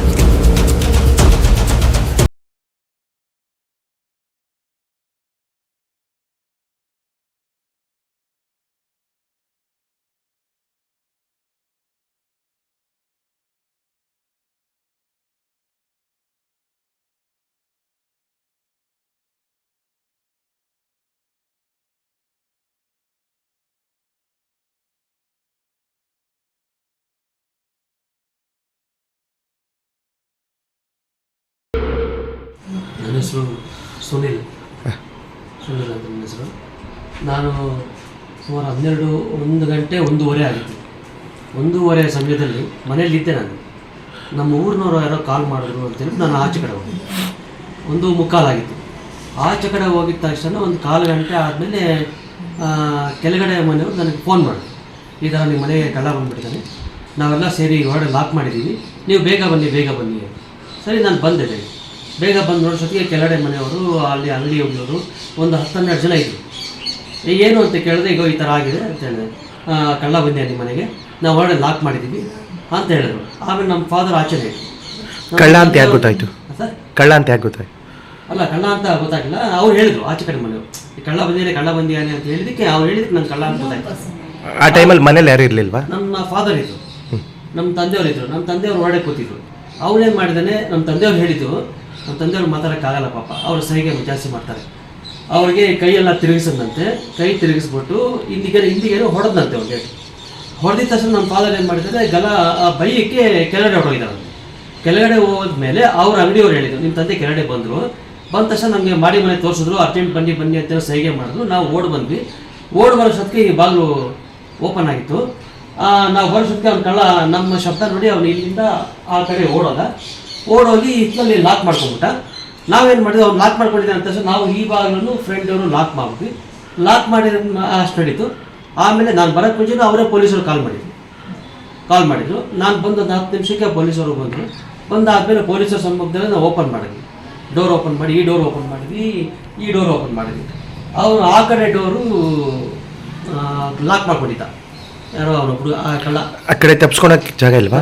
ನನ್ನ ಹೆಸರು ಸುನೀಲ್ ಅಂತ ನನ್ನ ಹೆಸರು. ನಾನು ಸುಮಾರು 1 ಗಂಟೆ 1:15 ಆಗಿತ್ತು. 1:15 ಸಮಯದಲ್ಲಿ ಮನೆಯಲ್ಲಿದ್ದೆ. ನಮ್ಮ ಊರಿನವರು ಯಾರೋ ಕಾಲ್ ಮಾಡಿದ್ರು ಅಂತೇಳಿ ನಾನು ಆಚೆ ಕಡೆ ಹೋಗಿದ್ದೆ. 1:15 ಆಗಿತ್ತು. ಆಚೆ ಕಡೆ ಹೋಗಿದ ತಕ್ಷಣ ಒಂದು 1/4 ಗಂಟೆ ಆದಮೇಲೆ ಕೆಳಗಡೆ ಮನೆಯವರು ನನಗೆ ಫೋನ್ ಮಾಡಿದ್ರು, ಈ ಥರ ನಿಮ್ಮ ಮನೆಗೆ ಕಳ್ಳ ಬಂದುಬಿಟ್ಟಿದ್ದಾನೆ, ನಾವೆಲ್ಲ ಸೇರಿ ಹೊರಗಡೆ ಲಾಕ್ ಮಾಡಿದ್ದೀವಿ, ನೀವು ಬೇಗ ಬನ್ನಿ. ಸರಿ, ನಾನು ಬಂದೆ. ಬೇಗ ಬಂದು ನೋಡೋಷ್ಟೊತ್ತಿಗೆ ಕೆಳಗಡೆ ಮನೆಯವರು, ಅಲ್ಲಿ ಅಂಗಡಿ ಹೋಗಿರೋರು ಒಂದು 10-12 ಜನ ಇದ್ದರು. ಏನು ಅಂತ ಕೇಳಿದ್ರೆ, ಈಗ ಈ ಥರ ಆಗಿದೆ ಅಂತ ಹೇಳಿದೆ. ಕಳ್ಳ ಬಂದೆ ನಿಮ್ಮ ಮನೆಗೆ, ನಾವು ಹೊರಗಡೆ ಲಾಕ್ ಮಾಡಿದ್ದೀವಿ ಅಂತ ಹೇಳಿದ್ರು. ಆಮೇಲೆ ನಮ್ಮ ಫಾದರ್ ಆಚೆನೆ. ಕಳ್ಳ ಅಂತ ಯಾಕೆ ಗೊತ್ತಾಯ್ತು ಸರ್? ಕಳ್ಳ ಅಂತ ಯಾಕೆ ಗೊತ್ತಾಯ್ತು? ಅಲ್ಲ, ಕಳ್ಳ ಅಂತ ಗೊತ್ತಾಗಿಲ್ಲ. ಅವ್ರು ಹೇಳಿದ್ರು ಆಚೆ ಕಡೆ ಮನೆಯವರು, ಕಳ್ಳ ಬಂದಿಯಾನೆ ಅಂತ ಹೇಳಿದಕ್ಕೆ ಅವ್ರು ಹೇಳಿದಕ್ಕೆ ನಂಗೆ ಕಳ್ಳ ಅಂತ ಗೊತ್ತಾಯ್ತು. ಆ ಟೈಮಲ್ಲಿ ಮನೇಲಿ ಯಾರು ಇರಲಿಲ್ವಾ? ನಮ್ಮ ಫಾದರ್ ಇದ್ರು, ನಮ್ಮ ತಂದೆಯವರು ಇದ್ರು. ನಮ್ಮ ತಂದೆಯವರು ಹೊರಗಡೆ ಕೂತಿದ್ರು. ಅವನೇನು ಮಾಡಿದ್ದಾನೆ, ನಮ್ಮ ತಂದೆಯವ್ರು ಹೇಳಿದ್ದು, ನಮ್ಮ ತಂದೆಯವ್ರು ಮಾತಾಡೋಕ್ಕಾಗಲ್ಲ ಪಾಪ, ಅವರು ಸಹಿಗೆ ಜಾಸ್ತಿ ಮಾಡ್ತಾರೆ. ಅವ್ರಿಗೆ ಕೈಯೆಲ್ಲ ತಿರುಗಿಸದಂತೆ, ಕೈ ತಿರುಗಿಸ್ಬಿಟ್ಟು ಹಿಂದಿಗೇನು ಹೊಡೆದಂತೆ. ಅವ್ರಿಗೆ ಹೊಡೆದಿದ ತಕ್ಷಣ ನಮ್ಮ ಫಾದರ್ ಏನು ಮಾಡಿದ್ದಾರೆ, ಬೈಯಕ್ಕೆ ಕೆಳಗಡೆ ಹೊರಗಿದ್ದಾರೆ. ಕೆಳಗಡೆ ಹೋದ್ಮೇಲೆ ಅವ್ರ ಅಂಗಡಿಯವ್ರು ಹೇಳಿದ್ರು, ನಿಮ್ಮ ತಂದೆ ಕೆಳಗಡೆ ಬಂದ ತಕ್ಷಣ ನಮಗೆ ಮಾಡಿ ಮನೆ ತೋರಿಸಿದ್ರು, ಅರ್ಜೆಂಟ್ ಬನ್ನಿ ಅಂತ ಸಹಿಗೆ ಮಾಡಿದ್ರು. ನಾವು ಓಡ್ ಬರೋಷ್ಟೊತ್ತಿಗೆ ಈ ಬಾಗಿಲು ಓಪನ್ ಆಗಿತ್ತು. ನಾವು ಬರೋಷ್ಟೊತ್ತಿಗೆ ಅವ್ನು ಕಳ್ಳ ನಮ್ಮ ಶಬ್ದ ನೋಡಿ ಅವನು ಇಲ್ಲಿಂದ ಆ ಕಡೆ ಓಡೋಗಿ ಇತ್ತಲ್ಲಿ ಲಾಕ್ ಮಾಡ್ಕೊಂಬಿಟ್ಟ. ನಾವೇನು ಮಾಡಿದ್ವಿ, ಅವ್ನು ಲಾಕ್ ಮಾಡ್ಕೊಂಡಿದ್ದೆ ಅಂತ ನಾವು ಈ ಬಾಗಿಲನ್ನು ಫ್ರೆಂಡ್ ಅವರು ಲಾಕ್ ಮಾಡಿದ್ವಿ. ಲಾಕ್ ಮಾಡಿರೋ ಅಷ್ಟು ನಡೀತು. ಆಮೇಲೆ ನಾನು ಬರೋಕ್ಕೆ ಮುಂಚೆ ಅವರೇ ಪೊಲೀಸರು ಕಾಲ್ ಮಾಡಿದ್ರು. ನಾನು ಬಂದು ಒಂದು 10 ನಿಮಿಷಕ್ಕೆ ಪೊಲೀಸರು ಬಂದಾದಮೇಲೆ ಪೊಲೀಸರ ಸಮ್ಮುಖದಲ್ಲಿ ನಾವು ಓಪನ್ ಮಾಡಿದ್ವಿ. ಡೋರ್ ಓಪನ್ ಮಾಡಿ ಈ ಡೋರ್ ಓಪನ್ ಮಾಡಿದ್ವಿ. ಅವನು ಆ ಕಡೆ ಡೋರು ಲಾಕ್ ಮಾಡ್ಕೊಂಡಿದ್ದ. ಯಾರೋ ಅವನೊಬ್ರು ಆ ಕಳ್ಳ ಆ ಕಡೆ ತಪ್ಸ್ಕೊಳಕ್ಕೆ ಜಾಗ ಇಲ್ವಾ?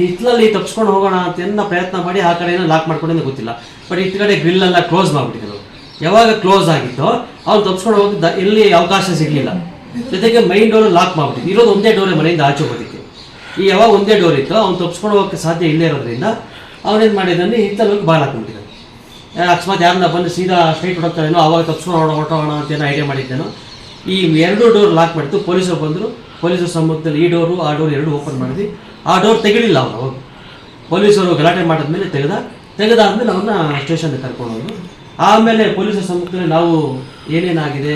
ಹಿತ್ತಲಲ್ಲಿ ತಪ್ಸ್ಕೊಂಡು ಹೋಗೋಣ ಅಂತ ಪ್ರಯತ್ನ ಮಾಡಿ ಆ ಕಡೆ ಲಾಕ್ ಮಾಡ್ಕೊಂಡಿದ್ದ ಗೊತ್ತಿಲ್ಲ. ಬಟ್ ಇತ್ತ ಕಡೆ ಗ್ರಿಲ್ ಎಲ್ಲ ಕ್ಲೋಸ್ ಮಾಡಿಬಿಟ್ಟಿದ್ರು. ಯಾವಾಗ ಕ್ಲೋಸ್ ಆಗಿತ್ತು ಅವ್ನು ತಪ್ಸ್ಕೊಂಡು ಹೋಗಿದ್ದ, ಎಲ್ಲಿ ಅವಕಾಶ ಸಿಗಲಿಲ್ಲ. ಜೊತೆಗೆ ಮೈನ್ ಡೋರ್ ಲಾಕ್ ಮಾಡ್ಬಿಟ್ಟಿದ್ದು. ಇರೋದು ಒಂದೇ ಡೋರೇ ಮನೆಯಿಂದ ಆಚೆ ಹೋಗೋದಕ್ಕೆ. ಈ ಯಾವಾಗ ಒಂದೇ ಡೋರ್ ಇತ್ತು ಅವ್ನು ತಪ್ಸ್ಕೊಂಡು ಹೋಗೋಕ್ಕೆ ಸಾಧ್ಯ ಇಲ್ಲೇ ಇರೋದ್ರಿಂದ ಅವನೇನು ಮಾಡಿದ್ದಾನೆ, ಹಿತ್ತಲಲ್ಲಿ ಬಾಲ್ ಹಾಕ್ಬಿಟ್ಟಿದ್ದಾನೆ. ಅಕಸ್ಮಾತ್ ಯಾರನ್ನ ಬಂದು ಸೀದಾ ಸ್ಟ್ರೈಟ್ ಹೊಡೋಗ್ತಾರೇನೋ, ಅವಾಗ ತಪ್ಸ್ಕೊಂಡು ಹೊರಟೋಣ ಅಂತೇನೋ ಐಡಿಯಾ ಮಾಡಿದ್ದೇನೋ. ಈ 2 ಡೋರ್ ಲಾಕ್ ಮಾಡಿತ್ತು. ಪೊಲೀಸರು ಬಂದರು. ಪೊಲೀಸರ ಸಮ್ಮುಖದಲ್ಲಿ ಈ ಡೋರು ಆ ಡೋರ್ 2 ಓಪನ್ ಮಾಡಿದ್ವಿ. ಆ ಡೋರ್ ತೆಗಿಲಿಲ್ಲ ಅವನು. ಅವಾಗ ಪೊಲೀಸರು ಗಲಾಟೆ ಮಾಡಿದ್ಮೇಲೆ ತೆಗೆದಾದ್ಮೇಲೆ ಅವನ್ನ ಸ್ಟೇಷನ್ಗೆ ಕರ್ಕೊಂಡು ಹೋದ್ರು. ಆಮೇಲೆ ಪೊಲೀಸರ ಸಮ್ಮುಖದಲ್ಲಿ ನಾವು ಏನೇನಾಗಿದೆ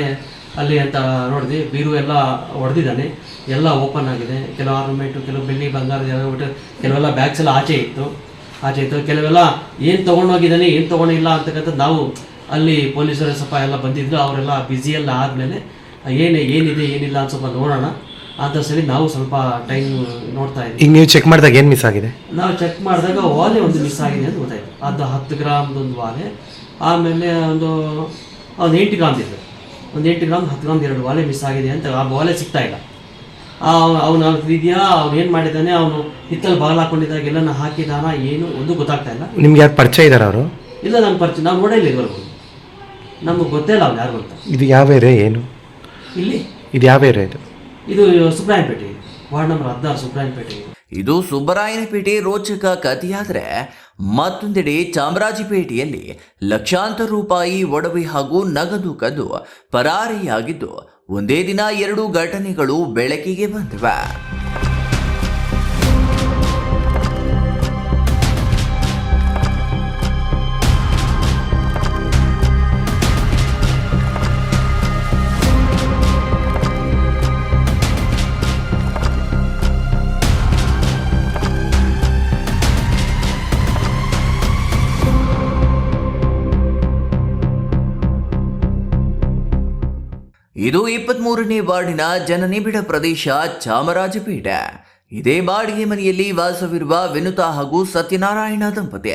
ಅಲ್ಲಿ ಅಂತ ನೋಡಿದ್ವಿ. ಬೀರು ಎಲ್ಲ ಹೊಡೆದಿದ್ದಾನೆ, ಎಲ್ಲ ಓಪನ್ ಆಗಿದೆ. ಕೆಲವು ಆರ್ನಮೆಂಟು, ಕೆಲವು ಬೆಳ್ಳಿ ಬಂಗಾರದ ಎಲ್ಲ, ಕೆಲವೆಲ್ಲ ಬ್ಯಾಗ್ಸ್ ಎಲ್ಲ ಆಚೆ ಇತ್ತು. ಕೆಲವೆಲ್ಲ ಏನು ತೊಗೊಂಡೋಗಿದ್ದಾನೆ ಏನು ತೊಗೊಂಡಿಲ್ಲ ಅಂತಕ್ಕಂಥದ್ದು ನಾವು ಅಲ್ಲಿ ಪೊಲೀಸರು ಸ್ವಲ್ಪ ಎಲ್ಲ ಬಂದಿದ್ರು. ಅವರೆಲ್ಲ ಬ್ಯುಸಿಯೆಲ್ಲ ಆದಮೇಲೆ ಏನಿದೆ ಏನಿಲ್ಲ ಅಂತ ಸ್ವಲ್ಪ ನೋಡೋಣ ಅಂತ ಸರಿ ನಾವು ಸ್ವಲ್ಪ ಟೈಮ್ ನೋಡ್ತಾ ಇದ್ವಿ. ಈಗ ನೀವು ಚೆಕ್ ಮಾಡಿದಾಗ ಏನು ಮಿಸ್ ಆಗಿದೆ? ನಾವು ಚೆಕ್ ಮಾಡಿದಾಗ ವಾಲೆ ಒಂದು ಮಿಸ್ ಆಗಿದೆ ಅಂತ ಗೊತ್ತಾಯಿತು. ಅದು 10 ಗ್ರಾಮ್ದೊಂದು ವಾಲೆ. ಆಮೇಲೆ ಒಂದು 8 ಗ್ರಾಮ್ದಿತ್ತು. ಒಂದು 8 ಗ್ರಾಮ್ 10 ಗ್ರಾಮ್ 2 ವಾಲೆ ಮಿಸ್ ಆಗಿದೆ ಅಂತ. ಆ ವಾಲೆ ಸಿಗ್ತಾ ಇಲ್ಲ. ಅವನು ಇದೆಯಾ, ಅವ್ನು ಏನು ಮಾಡಿದ್ದಾನೆ, ಅವನು ಹಿತ್ತಲ್ಲಿ ಬಾಗಿಲು ಹಾಕೊಂಡಿದ್ದಾಗ ಎಲ್ಲನ ಹಾಕಿದಾನ ಏನು ಒಂದು ಗೊತ್ತಾಗ್ತಾ ಇಲ್ಲ. ನಿಮ್ಗೆ ಯಾರು ಪರಿಚಯ ಇದ್ದಾರೆ ಅವರು? ಇಲ್ಲ, ನನ್ನ ಪರಿಚಯ ನಾವು ನೋಡಿಲ್ಲ ಇದುವರೆಗೂ. ನಮಗೆ ಗೊತ್ತೇ ಇಲ್ಲ ಅವ್ನು ಯಾರು ಅಂತ. ಇದು ಯಾವ ಏರಿಯಾ? ಏನು ಇಲ್ಲಿ ಇದು ಯಾವ ಏರಿಯಾ? ಇದು ಸುಬ್ರಾಯನಪೇಟೆ, ವಾರ್ಡ್ ನಂಬರ್ 16 ಸುಬ್ರಾಯನಪೇಟೆ. ಇದು ಸುಬ್ಬರಾಯನಪೇಟೆ ರೋಚಕ ಕಥೆಯಾದರೆ, ಮತ್ತೊಂದೆಡೆ ಚಾಮರಾಜಪೇಟೆಯಲ್ಲಿ ಲಕ್ಷಾಂತರ ರೂಪಾಯಿ ಒಡವೆ ಹಾಗೂ ನಗದು ಕದ್ದು ಪರಾರಿಯಾಗಿದ್ದು ಒಂದೇ ದಿನ 2 ಘಟನೆಗಳು ಬೆಳಕಿಗೆ ಬಂದಿವೆ. ಇದು 23ನೇ ವಾರ್ಡಿನ ಜನನಿಬಿಡ ಪ್ರದೇಶ ಚಾಮರಾಜಪೇಟೆ. ಇದೇ ಬಾಡಿಗೆ ಮನೆಯಲ್ಲಿ ವಾಸವಿರುವ ವಿನುತಾ ಹಾಗೂ ಸತ್ಯನಾರಾಯಣ ದಂಪತಿ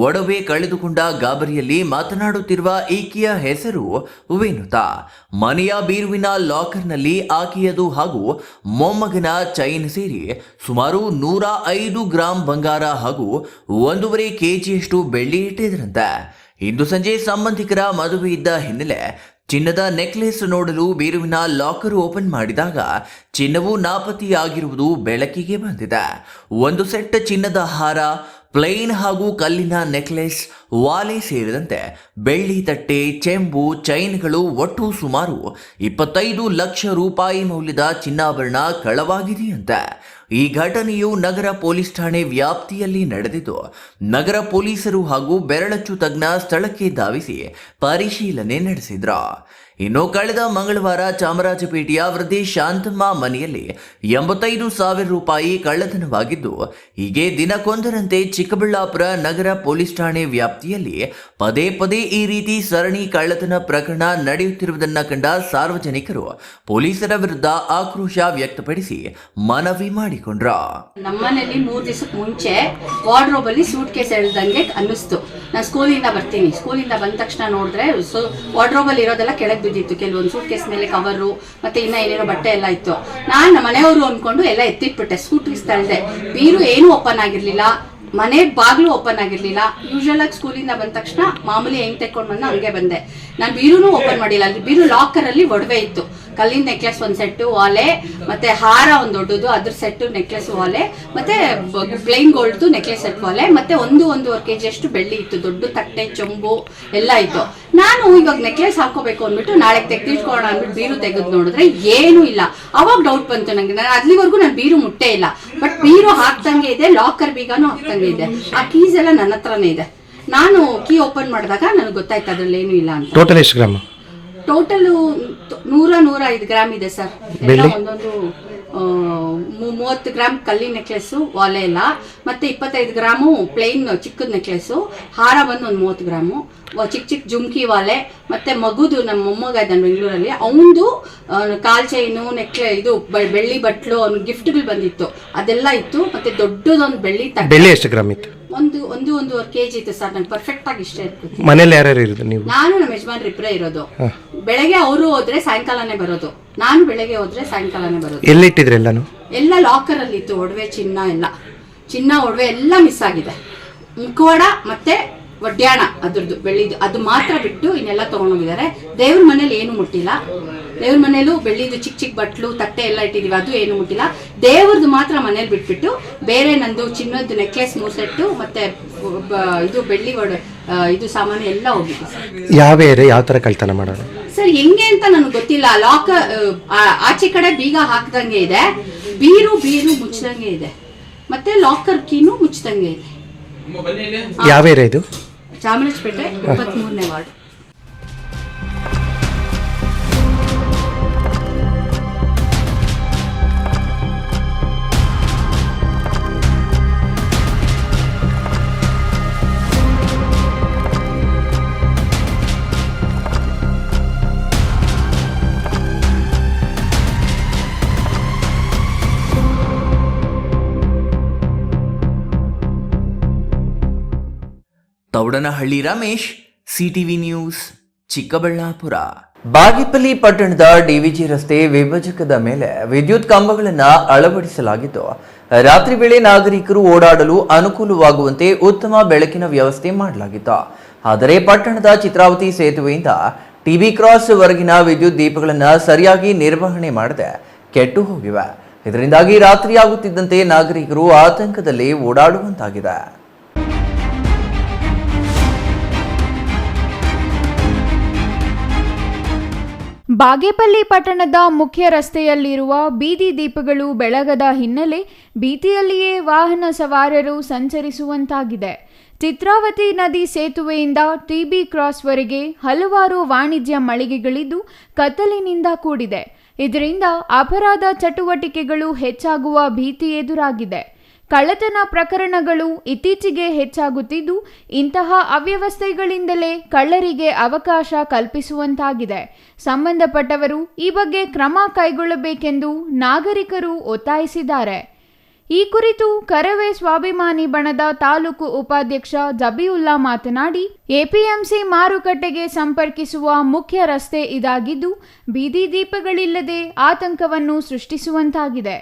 ಒಡವೆ ಕಳೆದುಕೊಂಡ ಗಾಬರಿಯಲ್ಲಿ ಮಾತನಾಡುತ್ತಿರುವ ಈಕೆಯ ಹೆಸರು ವಿನುತಾ. ಮನೆಯ ಬೀರುವಿನ ಲಾಕರ್ನಲ್ಲಿ ಆಕೆಯದು ಹಾಗೂ ಮೊಮ್ಮಗನ ಚೈನ್ ಸೇರಿ ಸುಮಾರು 105 ಗ್ರಾಂ ಬಂಗಾರ ಹಾಗೂ 1.5 kgಯಷ್ಟು ಬೆಳ್ಳಿ ಇಟ್ಟಿದ್ದರಂತೆ. ಇಂದು ಸಂಜೆ ಸಂಬಂಧಿಕರ ಮದುವೆ ಇದ್ದ ಹಿನ್ನೆಲೆ ಚಿನ್ನದ ನೆಕ್ಲೆಸ್ ನೋಡಲು ಬೀರುವಿನ ಲಾಕರ್ ಓಪನ್ ಮಾಡಿದಾಗ ಚಿನ್ನವು ನಾಪತ್ತೆಯಾಗಿರುವುದು ಬೆಳಕಿಗೆ ಬಂದಿದೆ. ಒಂದು ಸೆಟ್ ಚಿನ್ನದ ಹಾರ, ಪ್ಲೈನ್ ಹಾಗೂ ಕಲ್ಲಿನ ನೆಕ್ಲೆಸ್, ವಾಲೆ ಸೇರಿದಂತೆ ಬೆಳ್ಳಿ ತಟ್ಟೆ, ಚೆಂಬು, ಚೈನ್ಗಳು ಒಟ್ಟು ಸುಮಾರು 25 ಲಕ್ಷ ರೂಪಾಯಿ ಮೌಲ್ಯದ ಚಿನ್ನಾಭರಣ ಕಳವಾಗಿದೆಯಂತೆ. ಈ ಘಟನೆಯು ನಗರ ಪೊಲೀಸ್ ಠಾಣೆ ವ್ಯಾಪ್ತಿಯಲ್ಲಿ ನಡೆದಿದ್ದು, ನಗರ ಪೊಲೀಸರು ಹಾಗೂ ಬೆರಳಚ್ಚು ತಜ್ಞ ಸ್ಥಳಕ್ಕೆ ಧಾವಿಸಿ ಪರಿಶೀಲನೆ ನಡೆಸಿದ್ರು. ಇನ್ನು ಕಳೆದ ಮಂಗಳವಾರ ಚಾಮರಾಜಪೇಟೆಯ ವೃದ್ಧೆ ಶಾಂತಮ್ಮ ಮನೆಯಲ್ಲಿ 85,000 ರೂಪಾಯಿ ಕಳ್ಳತನವಾಗಿದ್ದು, ಹೀಗೆ ದಿನಕ್ಕೊಂದರಂತೆ ಚಿಕ್ಕಬಳ್ಳಾಪುರ ನಗರ ಪೊಲೀಸ್ ಠಾಣೆ ವ್ಯಾಪ್ತಿಯಲ್ಲಿ ಪದೇ ಪದೇ ಈ ರೀತಿ ಸರಣಿ ಕಳ್ಳತನ ಪ್ರಕರಣ ನಡೆಯುತ್ತಿರುವುದನ್ನು ಕಂಡ ಸಾರ್ವಜನಿಕರು ಪೊಲೀಸರ ವಿರುದ್ಧ ಆಕ್ರೋಶ ವ್ಯಕ್ತಪಡಿಸಿ ಮನವಿ ಮಾಡಿಕೊಂಡ್ರು. ನಮ್ಮನೇಲಿ 3 ದಿವಸಕ್ಕೆ ಮುಂಚೆ ವಾರ್ಡ್ರೋಬ್ ಅಲ್ಲಿ ಸೂಟ್ ಕೇಸ್ ಎಳ್ದಂಗೆ ಅನ್ನಿಸ್ತು. ನಾನು ಸ್ಕೂಲಿಂದ ಬರ್ತೀನಿ, ಸ್ಕೂಲಿಂದ ಬಂದ ತಕ್ಷಣ ನೋಡಿದ್ರೆ ವಾರ್ಡ್ರೋಬ್ ಅಲ್ಲಿ ಇರೋದೆಲ್ಲ ಕೆಳಗೆ ಬಿದ್ದಿತ್ತು. ಕೆಲವೊಂದು ಸೂಟ್ ಕೇಸ್ ಮೇಲೆ ಕವರು ಮತ್ತೆ ಇನ್ನ ಏನೇನೋ ಬಟ್ಟೆ ಎಲ್ಲ ಇತ್ತು. ನಾನು ನಮ್ಮ ಮನೆಯವರು ಅನ್ಕೊಂಡು ಎಲ್ಲ ಎತ್ತಿಟ್ಬಿಟ್ಟೆ, ಸ್ಕೂಟ್ ತಳ್ದೆ. ಬೀರು ಏನು ಓಪನ್ ಆಗಿರ್ಲಿಲ್ಲ, ಮನೆ ಬಾಗ್ಲು ಓಪನ್ ಆಗಿರ್ಲಿಲ್ಲ. ಯೂಶಲ್ ಆಗಿ ಸ್ಕೂಲಿಂದ ಬಂದ ತಕ್ಷಣ ಮಾಮೂಲಿ ಹೆಂಗ್ ತೆಕ್ಕೊಂಡು ಬಂದ ಹಂಗೆ ಬಂದೆ. ನಾನು ಬೀರುನು ಓಪನ್ ಮಾಡಿಲ್ಲ. ಅಲ್ಲಿ ಬೀರು ಲಾಕರ್ ಅಲ್ಲಿ ಒಡವೆ ಇತ್ತು. ಕಲ್ಲಿನ ನೆಕ್ಲೆಸ್ ಒಂದು ಸೆಟ್ಟು, ವಾಲೆ, ಮತ್ತೆ ಹಾರ ಒಂದು ದೊಡ್ಡದು, ಅದ್ರ ಸೆಟ್ಟು ನೆಕ್ಲೆಸ್, ವಾಲೆ, ಮತ್ತೆ ಪ್ಲೈನ್ ಗೋಲ್ಡ್ದು ನೆಕ್ಲೆಸ್ ಸೆಟ್, ವಾಲೆ, ಮತ್ತೆ 1.5 kg ಅಷ್ಟು ಬೆಳ್ಳಿ ಇತ್ತು. ದೊಡ್ಡ ತಟ್ಟೆ, ಚೊಂಬು ಎಲ್ಲ ಇತ್ತು. ನಾನು ಇವಾಗ ನೆಕ್ಲೆಸ್ ಹಾಕೋಬೇಕು ಅಂದ್ಬಿಟ್ಟು ನಾಳೆ ತೆಗೆದಿಟ್ಕೊಳ್ಳೋಣ ಅಂದ್ಬಿಟ್ಟು ಬೀರು ತೆಗೆದು ನೋಡಿದ್ರೆ ಏನೂ ಇಲ್ಲ. ಅವಾಗ ಡೌಟ್ ಬಂತು ನಂಗೆ. ನಾನು ಅಲ್ಲಿವರೆಗೂ ನಾನು ಬೀರು ಮುಟ್ಟೇ ಇಲ್ಲ. ಬಟ್ ಬೀರು ಹಾಕ್ದಂಗೆ ಇದೆ, ಲಾಕರ್ ಬೀಗಾನು ಹಾಕ್ದಂಗೆ ಇದೆ. ಆ ಕೀಸ್ ಎಲ್ಲ ನನ್ನ ಹತ್ರನೇ ಇದೆ. ನಾನು ಕೀ ಓಪನ್ ಮಾಡಿದಾಗ ನನಗೆ ಗೊತ್ತಾಯ್ತು ಅದ್ರಲ್ಲಿ ಏನೂ ಇಲ್ಲ ಅಂತ. ಟೋಟಲ್ ಎಷ್ಟು ಗ್ರಾಮ್? ಟೋಟಲ್ 100-105 ಗ್ರಾಮ್ ಇದೆ ಸರ್. ಎಲ್ಲ ಒಂದೊಂದು 30 ಗ್ರಾಮ್ ಕಲ್ಲಿ ನೆಕ್ಲೆಸ್ಸು ವಾಲೆ ಎಲ್ಲ, ಮತ್ತು 25 ಗ್ರಾಮು ಪ್ಲೈನ್ ಚಿಕ್ಕದ ನೆಕ್ಲೆಸ್ಸು, ಹಾರ ಬಂದು ಒಂದು 30 ಗ್ರಾಮು, ಚಿಕ್ಕ ಜುಮ್ಕಿ ವಾಲೆ, ಮತ್ತು ಮಗುದು ನಮ್ಮ ಮೊಮ್ಮಗ ಇದ್ದಾನೆ ಬೆಂಗಳೂರಲ್ಲಿ, ಅವನದು ಕಾಲ್ ಚೈನು ಇದು ಬೆಳ್ಳಿ ಬಟ್ಲು, ಅವ್ನಿಗೆ ಗಿಫ್ಟ್ಗಳು ಬಂದಿತ್ತು ಅದೆಲ್ಲ ಇತ್ತು. ಮತ್ತು ದೊಡ್ಡದೊಂದು ಬೆಳ್ಳಿ ಎಷ್ಟು ಗ್ರಾಮ್ ಇತ್ತು? ಒಂದೂವರೆ kg ಇತ್ತು ಸರ್. ನಂಗೆ ಪರ್ಫೆಕ್ಟ್ ಆಗಿ ಇಷ್ಟ ಇತ್ತು. ಮನೇಲಿ ಯಾರ್ಯಾರು ಇರೋದು ನೀವು? ನಾನು ನಮ್ಮ ಯಜಮಾನ್ರು ಇಬ್ಬರೇ ಇರೋದು. ಬೆಳಗ್ಗೆ ಅವರು ಹೋದ್ರೆ ಸಾಯಂಕಾಲನೇ ಬರೋದು, ನಾನು ಬೆಳಗ್ಗೆ ಹೋದ್ರೆ ಸಾಯಂಕಾಲನೇ ಬರೋದು. ಎಲ್ಲಿಟ್ಟಿದ್ರಿ ಎಲ್ಲಾನು? ಎಲ್ಲ ಲಾಕರ್ ಅಲ್ಲಿ ಇತ್ತು, ಒಡವೆ ಚಿನ್ನ ಒಡವೆ ಎಲ್ಲ ಮಿಸ್ ಆಗಿದೆ. ಮುಖವಾಡ ಮತ್ತೆ ಒಡ್ಯಾಣ ಅದ್ರದ್ದು ಬೆಳ್ಳಿದು ಅದು ಮಾತ್ರ ಬಿಟ್ಟು ಇನ್ನೆಲ್ಲ ತಗೊಂಡೋಗಿದ್ದಾರೆ. ದೇವ್ರ ಮನೇಲಿ ಏನು ಮುಟ್ಟಿಲ್ಲ. ದೇವ್ರ ಮನೇಲೂ ಬೆಳ್ಳಿದು ಚಿಕ್ಕ ಬಟ್ಲು ತಟ್ಟೆ ಎಲ್ಲ ಇಟ್ಟಿದೀವಿ, ಅದು ಏನು ಮುಟ್ಟಿಲ್ಲ. ದೇವ್ರದ್ದು ಮಾತ್ರ ಮನೇಲಿ ಬಿಟ್ಬಿಟ್ಟು ಬೇರೆ ನಂದು ಚಿನ್ನದ ನೆಕ್ಲೆಸ್ 3 ಸೆಟ್ಟು ಮತ್ತೆ ಇದು ಬೆಳ್ಳಿ ಇದು ಸಾಮಾನು ಎಲ್ಲ ಹೋಗಿದೆ ಸರ್. ಯಾವ ತರ ಕಳ್ತನ ಮಾಡೋದು ಸರ್ ಹೆಂಗೆ ಅಂತ ನನಗೆ ಗೊತ್ತಿಲ್ಲ. ಲಾಕರ್ ಆಚೆ ಕಡೆ ಬೀಗ ಹಾಕ್ದಂಗೆ ಇದೆ, ಬೀರು ಮುಚ್ಚದಂಗೆ ಇದೆ, ಮತ್ತೆ ಲಾಕರ್ ಕೀನು ಮುಚ್ಚದಂಗೆ ಇದೆ. ಯಾವ ಏರಿಯಾ ಇದು? ಚಾಮರಾಜಪೇಟೆ 23ನೇ ward. Thoudanahalli Ramesh, CTV news, Chikkaballapur. Bagepalli ಪಟ್ಟಣದ ಡಿವಿಜಿ ರಸ್ತೆ ವಿಭಜಕದ ಮೇಲೆ ವಿದ್ಯುತ್ ಕಂಬಗಳನ್ನು ಅಳವಡಿಸಲಾಗಿದ್ದು, ರಾತ್ರಿ ವೇಳೆ ನಾಗರಿಕರು ಓಡಾಡಲು ಅನುಕೂಲವಾಗುವಂತೆ ಉತ್ತಮ ಬೆಳಕಿನ ವ್ಯವಸ್ಥೆ ಮಾಡಲಾಗಿತ್ತು. ಆದರೆ ಪಟ್ಟಣದ ಚಿತ್ರಾವತಿ ಸೇತುವೆಯಿಂದ ಟಿಬಿ ಕ್ರಾಸ್ ವರೆಗಿನ ವಿದ್ಯುತ್ ದೀಪಗಳನ್ನು ಸರಿಯಾಗಿ ನಿರ್ವಹಣೆ ಮಾಡದೆ ಕೆಟ್ಟು ಹೋಗಿವೆ. ಇದರಿಂದಾಗಿ ರಾತ್ರಿಯಾಗುತ್ತಿದ್ದಂತೆ ನಾಗರಿಕರು ಆತಂಕದಲ್ಲಿ ಓಡಾಡುವಂತಾಗಿದೆ. ಬಾಗೇಪಲ್ಲಿ ಪಟ್ಟಣದ ಮುಖ್ಯ ರಸ್ತೆಯಲ್ಲಿರುವ ಬೀದಿ ದೀಪಗಳು ಬೆಳಗದ ಹಿನ್ನೆಲೆ ಬೀದಿಯಲ್ಲಿಯೇ ವಾಹನ ಸವಾರರು ಸಂಚರಿಸುವಂತಾಗಿದೆ. ಚಿತ್ರಾವತಿ ನದಿ ಸೇತುವೆಯಿಂದ ಟಿಬಿ ಕ್ರಾಸ್ವರೆಗೆ ಹಲವಾರು ವಾಣಿಜ್ಯ ಮಳಿಗೆಗಳಿದ್ದು ಕತ್ತಲಿನಿಂದ ಕೂಡಿದೆ. ಇದರಿಂದ ಅಪರಾಧ ಚಟುವಟಿಕೆಗಳು ಹೆಚ್ಚಾಗುವ ಭೀತಿ ಎದುರಾಗಿದೆ. ಕಳ್ಳತನ ಪ್ರಕರಣಗಳು ಇತ್ತೀಚೆಗೆ ಹೆಚ್ಚಾಗುತ್ತಿದ್ದು, ಇಂತಹ ಅವ್ಯವಸ್ಥೆಗಳಿಂದಲೇ ಕಳ್ಳರಿಗೆ ಅವಕಾಶ ಕಲ್ಪಿಸುವಂತಾಗಿದೆ. ಸಂಬಂಧಪಟ್ಟವರು ಈ ಬಗ್ಗೆ ಕ್ರಮ ಕೈಗೊಳ್ಳಬೇಕೆಂದು ನಾಗರಿಕರು ಒತ್ತಾಯಿಸಿದ್ದಾರೆ. ಈ ಕುರಿತು ಕರವೇ ಸ್ವಾಭಿಮಾನಿ ಬಣದ ತಾಲೂಕು ಉಪಾಧ್ಯಕ್ಷ ಜಬೀವುಲ್ಲಾ ಮಾತನಾಡಿ, ಎಪಿಎಂಸಿ ಮಾರುಕಟ್ಟೆಗೆ ಸಂಪರ್ಕಿಸುವ ಮುಖ್ಯ ರಸ್ತೆ ಇದಾಗಿದ್ದು, ಬೀದಿ ದೀಪಗಳಿಲ್ಲದೆ ಆತಂಕವನ್ನು ಸೃಷ್ಟಿಸುವಂತಾಗಿದೆ.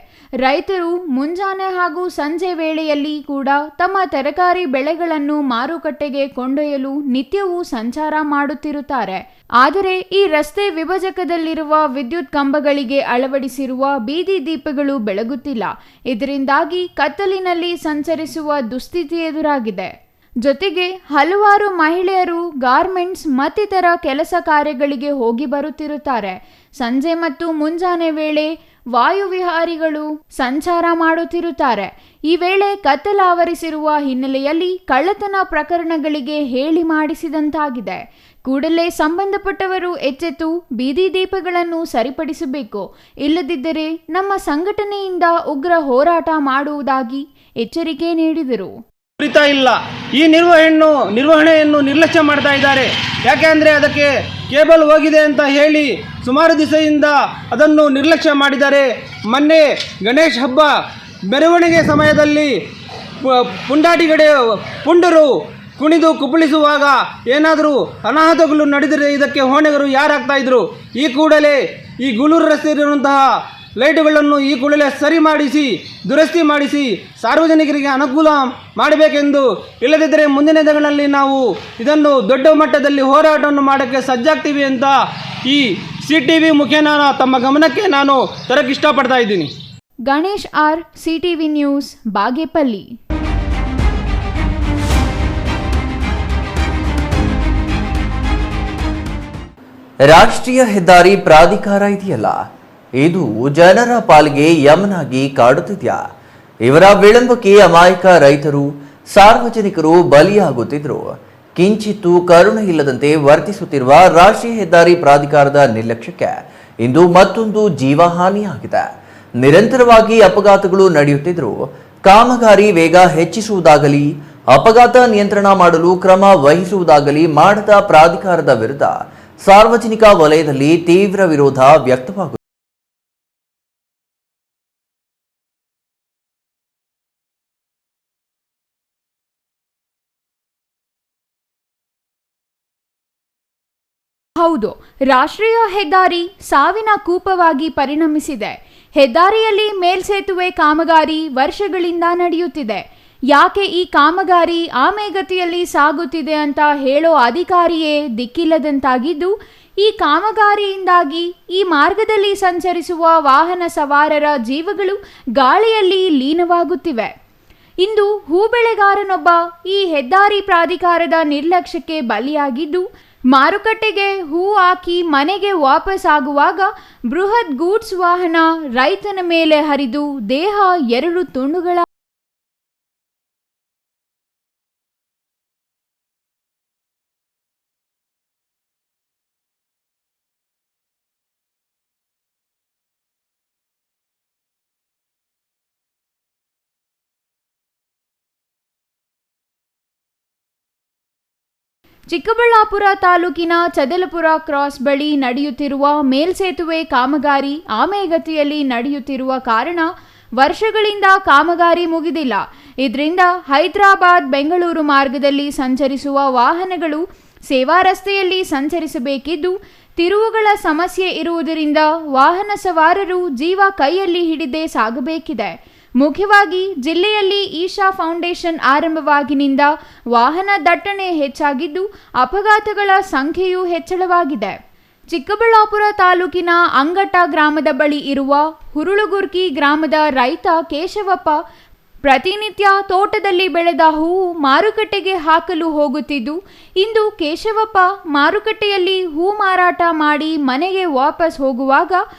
ರೈತರು ಮುಂಜಾನೆ ಹಾಗೂ ಸಂಜೆ ವೇಳೆಯಲ್ಲಿ ಕೂಡ ತಮ್ಮ ತರಕಾರಿ ಬೆಳೆಗಳನ್ನು ಮಾರುಕಟ್ಟೆಗೆ ಕೊಂಡೊಯ್ಯಲು ನಿತ್ಯವೂ ಸಂಚಾರ ಮಾಡುತ್ತಿರುತ್ತಾರೆ. ಆದರೆ ಈ ರಸ್ತೆ ವಿಭಜಕದಲ್ಲಿರುವ ವಿದ್ಯುತ್ ಕಂಬಗಳಿಗೆ ಅಳವಡಿಸಿರುವ ಬೀದಿ ದೀಪಗಳು ಬೆಳಗುತ್ತಿಲ್ಲ. ಇದರಿಂದಾಗಿ ಕತ್ತಲಿನಲ್ಲಿ ಸಂಚರಿಸುವ ದುಸ್ಥಿತಿ ಎದುರಾಗಿದೆ. ಜೊತೆಗೆ ಹಲವಾರು ಮಹಿಳೆಯರು ಗಾರ್ಮೆಂಟ್ಸ್ ಮತ್ತಿತರ ಕೆಲಸ ಕಾರ್ಯಗಳಿಗೆ ಹೋಗಿ ಬರುತ್ತಿರುತ್ತಾರೆ. ಸಂಜೆ ಮತ್ತು ಮುಂಜಾನೆ ವೇಳೆ ವಾಯುವಿಹಾರಿಗಳು ಸಂಚಾರ ಮಾಡುತ್ತಿರುತ್ತಾರೆ. ಈ ವೇಳೆ ಕತ್ತಲಾವರಿಸಿರುವ ಹಿನ್ನೆಲೆಯಲ್ಲಿ ಕಳ್ಳತನ ಪ್ರಕರಣಗಳಿಗೆ ಹೇಳಿ ಮಾಡಿಸಿದಂತಾಗಿದೆ. ಕೂಡಲೇ ಸಂಬಂಧಪಟ್ಟವರು ಎಚ್ಚೆತ್ತು ಬೀದಿ ದೀಪಗಳನ್ನು ಸರಿಪಡಿಸಬೇಕು. ಇಲ್ಲದಿದ್ದರೆ ನಮ್ಮ ಸಂಘಟನೆಯಿಂದ ಉಗ್ರ ಹೋರಾಟ ಮಾಡುವುದಾಗಿ ಎಚ್ಚರಿಕೆ ನೀಡಿದರು. ಇಲ್ಲ, ಈ ನಿರ್ವಹಣೆಯನ್ನು ನಿರ್ಲಕ್ಷ್ಯ ಮಾಡ್ತಾ ಇದ್ದಾರೆ. ಯಾಕೆ ಅಂದರೆ ಅದಕ್ಕೆ ಕೇಬಲ್ ಹೋಗಿದೆ ಅಂತ ಹೇಳಿ ಸುಮಾರು ದಿವಸದಿಂದ ಅದನ್ನು ನಿರ್ಲಕ್ಷ್ಯ ಮಾಡಿದ್ದಾರೆ. ಮೊನ್ನೆ ಗಣೇಶ ಹಬ್ಬ ಮೆರವಣಿಗೆ ಸಮಯದಲ್ಲಿ ಪುಂಡರು ಕುಣಿದು ಕುಪ್ಪಳಿಸುವಾಗ ಏನಾದರೂ ಅನಾಹುತಗಳು ನಡೆದರೆ ಇದಕ್ಕೆ ಹೊಣೆಗಾರರು ಯಾರಾಗ್ತಾ ಇದ್ರು? ಈ ಕೂಡಲೇ ಈ ಗೂಳೂರು ರಸ್ತೆಯಲ್ಲಿರುವಂತಹ ಲೈಟುಗಳನ್ನು ಈ ಕೂಡಲೇ ಸರಿ ಮಾಡಿಸಿ ದುರಸ್ತಿ ಮಾಡಿಸಿ ಸಾರ್ವಜನಿಕರಿಗೆ ಅನುಕೂಲ ಮಾಡಬೇಕೆಂದು, ಇಲ್ಲದಿದ್ದರೆ ಮುಂದಿನ ದಿನಗಳಲ್ಲಿ ನಾವು ಇದನ್ನು ದೊಡ್ಡ ಮಟ್ಟದಲ್ಲಿ ಹೋರಾಟವನ್ನು ಮಾಡೋಕ್ಕೆ ಸಜ್ಜಾಗ್ತೀವಿ ಅಂತ ಈ ಸಿಟಿವಿ ಮುಖೇನ ತಮ್ಮ ಗಮನಕ್ಕೆ ನಾನು ತರಕ್ಕೆ ಇಷ್ಟಪಡ್ತಾ ಇದ್ದೀನಿ. Ganesh R, CTV news, Bagepalli. ರಾಷ್ಟ್ರೀಯ ಹೆದ್ದಾರಿ ಪ್ರಾಧಿಕಾರ ಇದೆಯಲ್ಲ, ಇದು ಜನರ ಪಾಲಿಗೆ ಯಮನಾಗಿ ಕಾಡುತ್ತಿದೆಯಾ? ಇವರ ವಿಳಂಬಕ್ಕೆ ಅಮಾಯಕ ರೈತರು, ಸಾರ್ವಜನಿಕರು ಬಲಿಯಾಗುತ್ತಿದ್ರು. ಕಿಂಚಿತ್ತೂ ಕರುಣೆ ಇಲ್ಲದಂತೆ ವರ್ತಿಸುತ್ತಿರುವ ರಾಷ್ಟ್ರೀಯ ಹೆದ್ದಾರಿ ಪ್ರಾಧಿಕಾರದ ನಿರ್ಲಕ್ಷ್ಯಕ್ಕೆ ಇಂದು ಮತ್ತೊಂದು ಜೀವಹಾನಿಯಾಗಿದೆ. ನಿರಂತರವಾಗಿ ಅಪಘಾತಗಳು ನಡೆಯುತ್ತಿದ್ದರೂ ಕಾಮಗಾರಿ ವೇಗ ಹೆಚ್ಚಿಸುವುದಾಗಲಿ ಅಪಘಾತ ನಿಯಂತ್ರಣ ಮಾಡಲು ಕ್ರಮ ವಹಿಸುವುದಾಗಲಿ ಮಾಡದ ಪ್ರಾಧಿಕಾರದ ವಿರುದ್ಧ ಸಾರ್ವಜನಿಕ ವಲಯದಲ್ಲಿ ತೀವ್ರ ವಿರೋಧ ವ್ಯಕ್ತವಾಗುತ್ತಿದೆ. ಹೌದು, ರಾಷ್ಟ್ರೀಯ ಹೆದ್ದಾರಿ ಸಾವಿನ ಕೂಪವಾಗಿ ಪರಿಣಮಿಸಿದೆ. ಹೆದ್ದಾರಿಯಲ್ಲಿ ಮೇಲ್ಸೇತುವೆ ಕಾಮಗಾರಿ ವರ್ಷಗಳಿಂದ ನಡೆಯುತ್ತಿದೆ. ಯಾಕೆ ಈ ಕಾಮಗಾರಿ ಆಮೆಗತಿಯಲ್ಲಿ ಸಾಗುತ್ತಿದೆ ಅಂತ ಹೇಳೋ ಅಧಿಕಾರಿಯೇ ದಿಕ್ಕಿಲ್ಲದಂತಾಗಿದ್ದು, ಈ ಕಾಮಗಾರಿಯಿಂದಾಗಿ ಈ ಮಾರ್ಗದಲ್ಲಿ ಸಂಚರಿಸುವ ವಾಹನ ಸವಾರರ ಜೀವಗಳು ಗಾಳಿಯಲ್ಲಿ ಲೀನವಾಗುತ್ತಿವೆ. ಇಂದು ಹೂ ಬೆಳೆಗಾರನೊಬ್ಬ ಈ ಹೆದ್ದಾರಿ ಪ್ರಾಧಿಕಾರದ ನಿರ್ಲಕ್ಷ್ಯಕ್ಕೆ ಬಲಿಯಾಗಿದ್ದು, ಮಾರುಕಟ್ಟೆಗೆ ಹೂ ಹಾಕಿ ಮನೆಗೆ ವಾಪಸ್ ಆಗುವಾಗ ಬೃಹತ್ ಗೂಡ್ಸ್ ವಾಹನ ರೈತನ ಮೇಲೆ ಹರಿದು ದೇಹ 2 ತುಂಡುಗಳ ಚಿಕ್ಕಬಳ್ಳಾಪುರ ತಾಲೂಕಿನ ಚದಲಪುರ ಕ್ರಾಸ್ ಬಳಿ ನಡೆಯುತ್ತಿರುವ ಮೇಲ್ಸೇತುವೆ ಕಾಮಗಾರಿ ಆಮೆಗತಿಯಲ್ಲಿ ನಡೆಯುತ್ತಿರುವ ಕಾರಣ ವರ್ಷಗಳಿಂದ ಕಾಮಗಾರಿ ಮುಗಿದಿಲ್ಲ. ಇದರಿಂದ ಹೈದರಾಬಾದ್ ಬೆಂಗಳೂರು ಮಾರ್ಗದಲ್ಲಿ ಸಂಚರಿಸುವ ವಾಹನಗಳು ಸೇವಾ ರಸ್ತೆಯಲ್ಲಿ ಸಂಚರಿಸಬೇಕಿದ್ದು, ತಿರುವುಗಳ ಸಮಸ್ಯೆ ಇರುವುದರಿಂದ ವಾಹನ ಸವಾರರು ಜೀವ ಕೈಯಲ್ಲಿ ಹಿಡಿದೇ ಸಾಗಬೇಕಿದೆ. ಮುಖ್ಯವಾಗಿ ಜಿಲ್ಲೆಯಲ್ಲಿ ಈಶಾ ಫೌಂಡೇಶನ್ ಆರಂಭವಾಗಿನಿಂದ ವಾಹನ ದಟ್ಟಣೆ ಹೆಚ್ಚಾಗಿದ್ದು, ಅಪಘಾತಗಳ ಸಂಖ್ಯೆಯೂ ಹೆಚ್ಚಳವಾಗಿದೆ. ಚಿಕ್ಕಬಳ್ಳಾಪುರ ತಾಲೂಕಿನ ಅಂಗಟ ಗ್ರಾಮದ ಬಳಿ ಇರುವ ಹುರುಳುಗುರ್ಕಿ ಗ್ರಾಮದ ರೈತ ಕೇಶವಪ್ಪ ಪ್ರತಿನಿತ್ಯ ತೋಟದಲ್ಲಿ ಬೆಳೆದ ಹೂವು ಮಾರುಕಟ್ಟೆಗೆ ಹಾಕಲು ಹೋಗುತ್ತಿದ್ದು, ಇಂದು ಕೇಶವಪ್ಪ ಮಾರುಕಟ್ಟೆಯಲ್ಲಿ ಹೂ ಮಾರಾಟ ಮಾಡಿ ಮನೆಗೆ ವಾಪಸ್ ಹೋಗುವಾಗ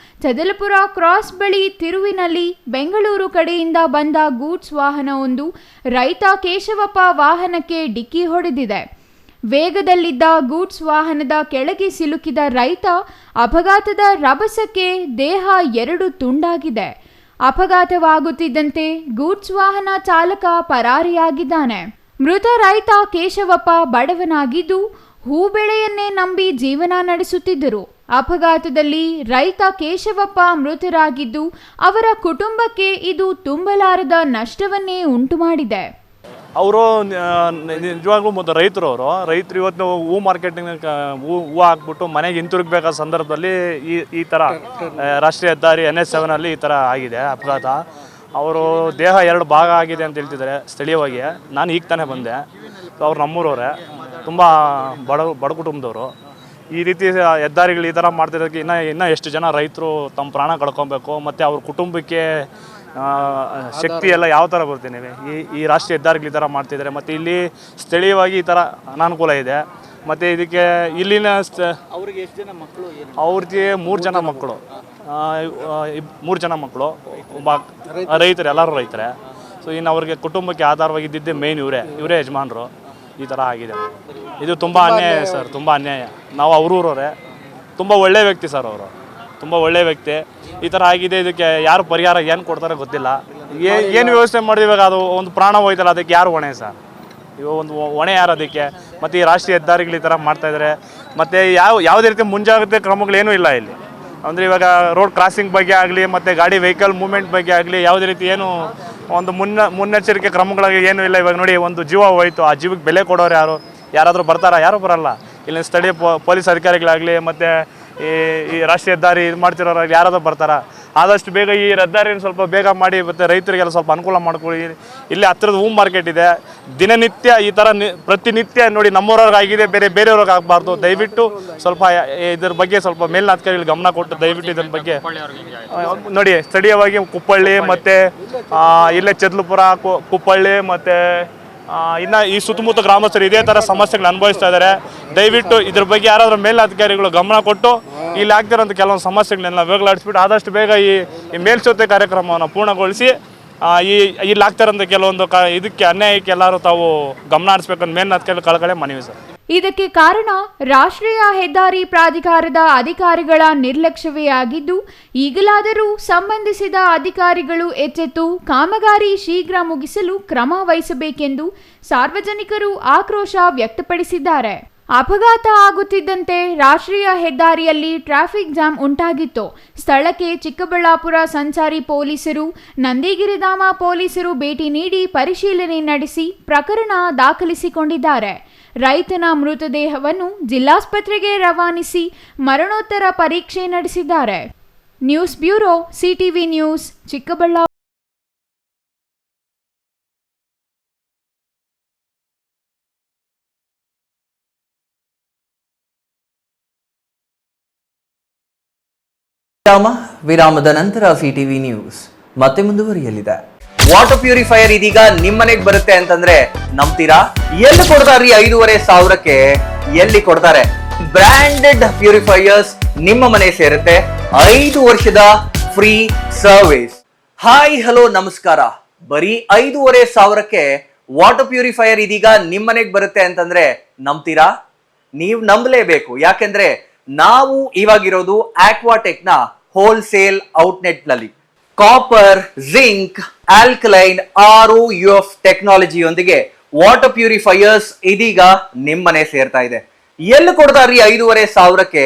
ಚದಲಪುರ ಕ್ರಾಸ್ ಬಳಿ ತಿರುವಿನಲ್ಲಿ ಬೆಂಗಳೂರು ಕಡೆಯಿಂದ ಬಂದ ಗೂಡ್ಸ್ ವಾಹನವೊಂದು ರೈತ ಕೇಶವಪ್ಪ ವಾಹನಕ್ಕೆ ಡಿಕ್ಕಿ ಹೊಡೆದಿದೆ. ವೇಗದಲ್ಲಿದ್ದ ಗೂಡ್ಸ್ ವಾಹನದ ಕೆಳಗೆ ಸಿಲುಕಿದ ರೈತ ಅಪಘಾತದ ರಭಸಕ್ಕೆ ದೇಹ 2 ತುಂಡಾಗಿದೆ. ಅಪಘಾತವಾಗುತ್ತಿದ್ದಂತೆ ಗೂಡ್ಸ್ ವಾಹನ ಚಾಲಕ ಪರಾರಿಯಾಗಿದ್ದಾನೆ. ಮೃತ ರೈತ ಕೇಶವಪ್ಪ ಬಡವನಾಗಿದ್ದು, ಹೂ ಬೆಳೆಯನ್ನೇ ನಂಬಿ ಜೀವನ ನಡೆಸುತ್ತಿದ್ದರು. ಅಪಘಾತದಲ್ಲಿ ರೈತ ಕೇಶವಪ್ಪ ಮೃತರಾಗಿದ್ದು, ಅವರ ಕುಟುಂಬಕ್ಕೆ ಇದು ತುಂಬಲಾರದ ನಷ್ಟವನ್ನೇ ಉಂಟು ಮಾಡಿದೆ. ಅವರು ನಿಜವಾಗ್ಲೂ ಮೊದಲು ರೈತರು ಇವತ್ತು ಹೂ ಮಾರ್ಕೆಟಿಂಗ್ ಹೂ ಹಾಕ್ಬಿಟ್ಟು ಮನೆಗೆ ಹಿಂತಿರುಗಬೇಕಾದ ಸಂದರ್ಭದಲ್ಲಿ ಈ ಥರ ರಾಷ್ಟ್ರೀಯ ಹೆದ್ದಾರಿ NH7 ಈ ಥರ ಆಗಿದೆ ಅಪಘಾತ. ಅವರು ದೇಹ 2 ಭಾಗ ಆಗಿದೆ ಅಂತ ಹೇಳ್ತಿದ್ದಾರೆ ಸ್ಥಳೀಯವಾಗಿ. ನಾನು ಈಗ ತಾನೇ ಬಂದೆ. ಅವ್ರು ನಮ್ಮೂರವರೇ, ತುಂಬ ಬಡ ಕುಟುಂಬದವರು. ಈ ರೀತಿ ಹೆದ್ದಾರಿಗಳು ಈ ಥರ ಮಾಡ್ತಿದ್ದಕ್ಕೆ ಇನ್ನೂ ಎಷ್ಟು ಜನ ರೈತರು ತಮ್ಮ ಪ್ರಾಣ ಕಳ್ಕೊಬೇಕು, ಮತ್ತು ಅವ್ರ ಕುಟುಂಬಕ್ಕೆ ಶಕ್ತಿ ಎಲ್ಲ ಯಾವ ಥರ ಬರ್ತೀನಿ ಈ ರಾಷ್ಟ್ರೀಯ ಹೆದ್ದಾರಿಗಳು ಈ ಥರ ಮಾಡ್ತಿದ್ದಾರೆ. ಮತ್ತು ಇಲ್ಲಿ ಸ್ಥಳೀಯವಾಗಿ ಈ ಥರ ಅನಾನುಕೂಲ ಇದೆ. ಮತ್ತು ಇದಕ್ಕೆ ಇಲ್ಲಿನ ಅವ್ರಿಗೆ ಎಷ್ಟು ಜನ ಮಕ್ಕಳು? ಅವ್ರಿಗೆ 3 ಜನ ಮಕ್ಕಳು, 3 ಜನ ಮಕ್ಕಳು, ಒಬ್ಬ ರೈತರು, ಎಲ್ಲರೂ ರೈತರೇ. ಸೊ ಇನ್ನು ಅವ್ರಿಗೆ ಕುಟುಂಬಕ್ಕೆ ಆಧಾರವಾಗಿದ್ದಿದ್ದೇ ಮೇಯ್ನ್ ಇವರೇ ಯಜಮಾನರು. ಈ ಥರ ಆಗಿದೆ. ಇದು ತುಂಬ ಅನ್ಯಾಯ ಸರ್, ತುಂಬ ಅನ್ಯಾಯ. ನಾವು ಅವ್ರೂರವರೇ, ತುಂಬ ಒಳ್ಳೆಯ ವ್ಯಕ್ತಿ ಸರ್ ಅವರು, ತುಂಬ ಒಳ್ಳೆಯ ವ್ಯಕ್ತಿ. ಈ ಥರ ಆಗಿದೆ. ಇದಕ್ಕೆ ಯಾರು ಪರಿಹಾರ ಏನು ಕೊಡ್ತಾರೆ ಗೊತ್ತಿಲ್ಲ. ಏನು ವ್ಯವಸ್ಥೆ ಮಾಡಿದ್ವಿ ಇವಾಗ? ಅದು ಒಂದು ಪ್ರಾಣ ಹೋಯ್ತಲ್ಲ, ಅದಕ್ಕೆ ಯಾರು ಹೊಣೆ ಸರ್? ಇವಾಗ ಒಂದು ಹೊಣೆ ಯಾರು ಅದಕ್ಕೆ? ಮತ್ತು ಈ ರಾಷ್ಟ್ರೀಯ ಹೆದ್ದಾರಿಗಳು ಈ ಥರ ಮಾಡ್ತಾಯಿದ್ದಾರೆ. ಮತ್ತು ಯಾವುದೇ ರೀತಿ ಮುಂಜಾಗ್ರತೆ ಕ್ರಮಗಳೇನೂ ಇಲ್ಲ ಇಲ್ಲಿ. ಅಂದರೆ ಇವಾಗ ರೋಡ್ ಕ್ರಾಸಿಂಗ್ ಬಗ್ಗೆ ಆಗಲಿ, ಮತ್ತು ಗಾಡಿ ವೆಹಿಕಲ್ ಮೂವ್ಮೆಂಟ್ ಬಗ್ಗೆ ಆಗಲಿ, ಯಾವುದೇ ರೀತಿ ಏನು ಒಂದು ಮುನ್ನೆಚ್ಚರಿಕೆ ಕ್ರಮಗಳಾಗಿ ಏನೂ ಇಲ್ಲ. ಇವಾಗ ನೋಡಿ, ಒಂದು ಜೀವ ಹೋಯ್ತು, ಆ ಜೀವಕ್ಕೆ ಬೆಲೆ ಕೊಡೋರು ಯಾರಾದರೂ ಬರ್ತಾರಾ? ಯಾರೂ ಬರಲ್ಲ. ಇಲ್ಲಿ ಸ್ಥಳೀಯ ಪೊಲೀಸ್ ಅಧಿಕಾರಿಗಳಾಗಲಿ, ಮತ್ತು ಈ ರಾಷ್ಟ್ರೀಯ ಹೆದ್ದಾರಿ ಇದು ಮಾಡ್ತಿರೋರು ಯಾರಾದರೂ ಬರ್ತಾರಾ? ಆದಷ್ಟು ಬೇಗ ಈ ಹೆದ್ದಾರಿನ ಸ್ವಲ್ಪ ಬೇಗ ಮಾಡಿ, ಮತ್ತು ರೈತರಿಗೆಲ್ಲ ಸ್ವಲ್ಪ ಅನುಕೂಲ ಮಾಡ್ಕೊಳ್ಳಿ. ಇಲ್ಲಿ ಹತ್ತಿರದ ಹೂ ಮಾರ್ಕೆಟ್ ಇದೆ. ದಿನನಿತ್ಯ ಈ ಥರ ಪ್ರತಿನಿತ್ಯ ನೋಡಿ, ನಮ್ಮೂರವ್ರಿಗೆ ಆಗಿದೆ, ಬೇರೆಯವ್ರಿಗೆ ಆಗಬಾರ್ದು. ದಯವಿಟ್ಟು ಸ್ವಲ್ಪ ಇದ್ರ ಬಗ್ಗೆ ಸ್ವಲ್ಪ ಮೇಲಿನ ಅಧಿಕಾರಿಗಳು ಗಮನ ಕೊಟ್ಟು ದಯವಿಟ್ಟು ಇದ್ರ ಬಗ್ಗೆ ನೋಡಿ. ಸ್ಥಳೀಯವಾಗಿ ಕುಪ್ಪಳ್ಳಿ, ಮತ್ತು ಇಲ್ಲೇ ಚದಲಪುರ, ಕುಪ್ಪಳ್ಳಿ, ಮತ್ತು ಇನ್ನು ಈ ಸುತ್ತಮುತ್ತ ಗ್ರಾಮಸ್ಥರು ಇದೇ ಥರ ಸಮಸ್ಯೆಗಳು ಅನುಭವಿಸ್ತಾ ಇದ್ದಾರೆ. ದಯವಿಟ್ಟು ಇದ್ರ ಬಗ್ಗೆ ಯಾರಾದರೂ ಮೇಲಧಿಕಾರಿಗಳು ಗಮನ ಕೊಟ್ಟು ಇಲ್ಲಿ ಆಗ್ತಿರೋಂಥ ಕೆಲವೊಂದು ಸಮಸ್ಯೆಗಳನ್ನೆಲ್ಲ ಹೋಗಲಾಡಿಸ್ಬಿಟ್ಟು ಆದಷ್ಟು ಬೇಗ ಈ ಮೇಲ್ಸೇತುವೆ ಕಾರ್ಯಕ್ರಮವನ್ನು ಪೂರ್ಣಗೊಳಿಸಿ ಇಲ್ಲಿ ಆಗ್ತಿರೋಂಥ ಕೆಲವೊಂದು ಇದಕ್ಕೆ ಅನ್ಯಾಯಕ್ಕೆ ಎಲ್ಲರೂ ತಾವು ಗಮನ ಹರಿಸ್ಬೇಕಂತ ಮೇಲಿನ ಅಧಿಕಾರಿಗಳು ಕಳಕಳಿ ಮನವಿ ಸರ್. ಇದಕ್ಕೆ ಕಾರಣ ರಾಷ್ಟ್ರೀಯ ಹೆದ್ದಾರಿ ಪ್ರಾಧಿಕಾರದ ಅಧಿಕಾರಿಗಳ ನಿರ್ಲಕ್ಷ್ಯವೇ ಆಗಿದ್ದು, ಈಗಲಾದರೂ ಸಂಬಂಧಿಸಿದ ಅಧಿಕಾರಿಗಳು ಎಚ್ಚೆತ್ತು ಕಾಮಗಾರಿ ಶೀಘ್ರ ಮುಗಿಸಲು ಕ್ರಮ ವಹಿಸಬೇಕೆಂದು ಸಾರ್ವಜನಿಕರು ಆಕ್ರೋಶ ವ್ಯಕ್ತಪಡಿಸಿದ್ದಾರೆ. ಅಪಘಾತ ಆಗುತ್ತಿದ್ದಂತೆ ರಾಷ್ಟ್ರೀಯ ಹೆದ್ದಾರಿಯಲ್ಲಿ ಟ್ರಾಫಿಕ್ ಜಾಮ್ ಉಂಟಾಗಿತ್ತು. ಸ್ಥಳಕ್ಕೆ ಚಿಕ್ಕಬಳ್ಳಾಪುರ ಸಂಚಾರಿ ಪೊಲೀಸರು, ನಂದಿಗಿರಿಧಾಮ ಪೊಲೀಸರು ಭೇಟಿ ನೀಡಿ ಪರಿಶೀಲನೆ ನಡೆಸಿ ಪ್ರಕರಣ ದಾಖಲಿಸಿಕೊಂಡಿದ್ದಾರೆ. ರೈತನ ಮೃತದೇಹವನ್ನು ಜಿಲ್ಲಾಸ್ಪತ್ರೆಗೆ ರವಾನಿಸಿ ಮರಣೋತ್ತರ ಪರೀಕ್ಷೆ ನಡೆಸಿದ್ದಾರೆ. News bureau, CTV news, Chikkaballapur. ವಿರಾಮದ ನಂತರ ಸಿಟಿವಿ ನ್ಯೂಸ್ ಮತ್ತೆ ಮುಂದುವರಿಯಲಿದೆ. ವಾಟರ್ ಪ್ಯೂರಿಫೈಯರ್ ಇದೀಗ ನಿಮ್ಮನೆಗೆ ಬರುತ್ತೆ ಅಂತಂದ್ರೆ ನಂಬ್ತೀರಾ? ಎಲ್ಲಿ ಕೊಡ್ತಾರ್ರಿ 5,500ಕ್ಕೆ? ಎಲ್ಲಿ ಕೊಡ್ತಾರೆ? ಬ್ರಾಂಡೆಡ್ ಪ್ಯೂರಿಫೈಯರ್ಸ್ ನಿಮ್ಮ ಮನೆ ಸೇರುತ್ತೆ. 5 ವರ್ಷದ ಫ್ರೀ ಸರ್ವಿಸ್. ಹಾಯ್ ಹಲೋ ನಮಸ್ಕಾರ. ಬರೀ 5,500ಕ್ಕೆ ವಾಟರ್ ಪ್ಯೂರಿಫೈಯರ್ ಇದೀಗ ನಿಮ್ಮನೆಗೆ ಬರುತ್ತೆ ಅಂತಂದ್ರೆ ನಂಬ್ತೀರಾ? ನೀವು ನಂಬಲೇಬೇಕು. ಯಾಕೆಂದ್ರೆ ನಾವು ಇವಾಗಿರೋದು ಆಕ್ವಾಟೆಕ್ ನ ಹೋಲ್ಸೇಲ್ ಔಟ್ಲೆಟ್ ನಲ್ಲಿ ಕಾಪರ್, ಜಿಂಕ್, ಆಲ್ಕಲೈನ್, ROUF ಟೆಕ್ನಾಲಜಿಯೊಂದಿಗೆ ವಾಟರ್ ಪ್ಯೂರಿಫೈಯರ್ಸ್ ಇದೀಗ ನಿಮ್ಮನೆ ಸೇರ್ತಾ ಇದೆ. ಎಲ್ಲಿ ಕೊಡ್ತಾರ್ರಿ 5,500ಕ್ಕೆ?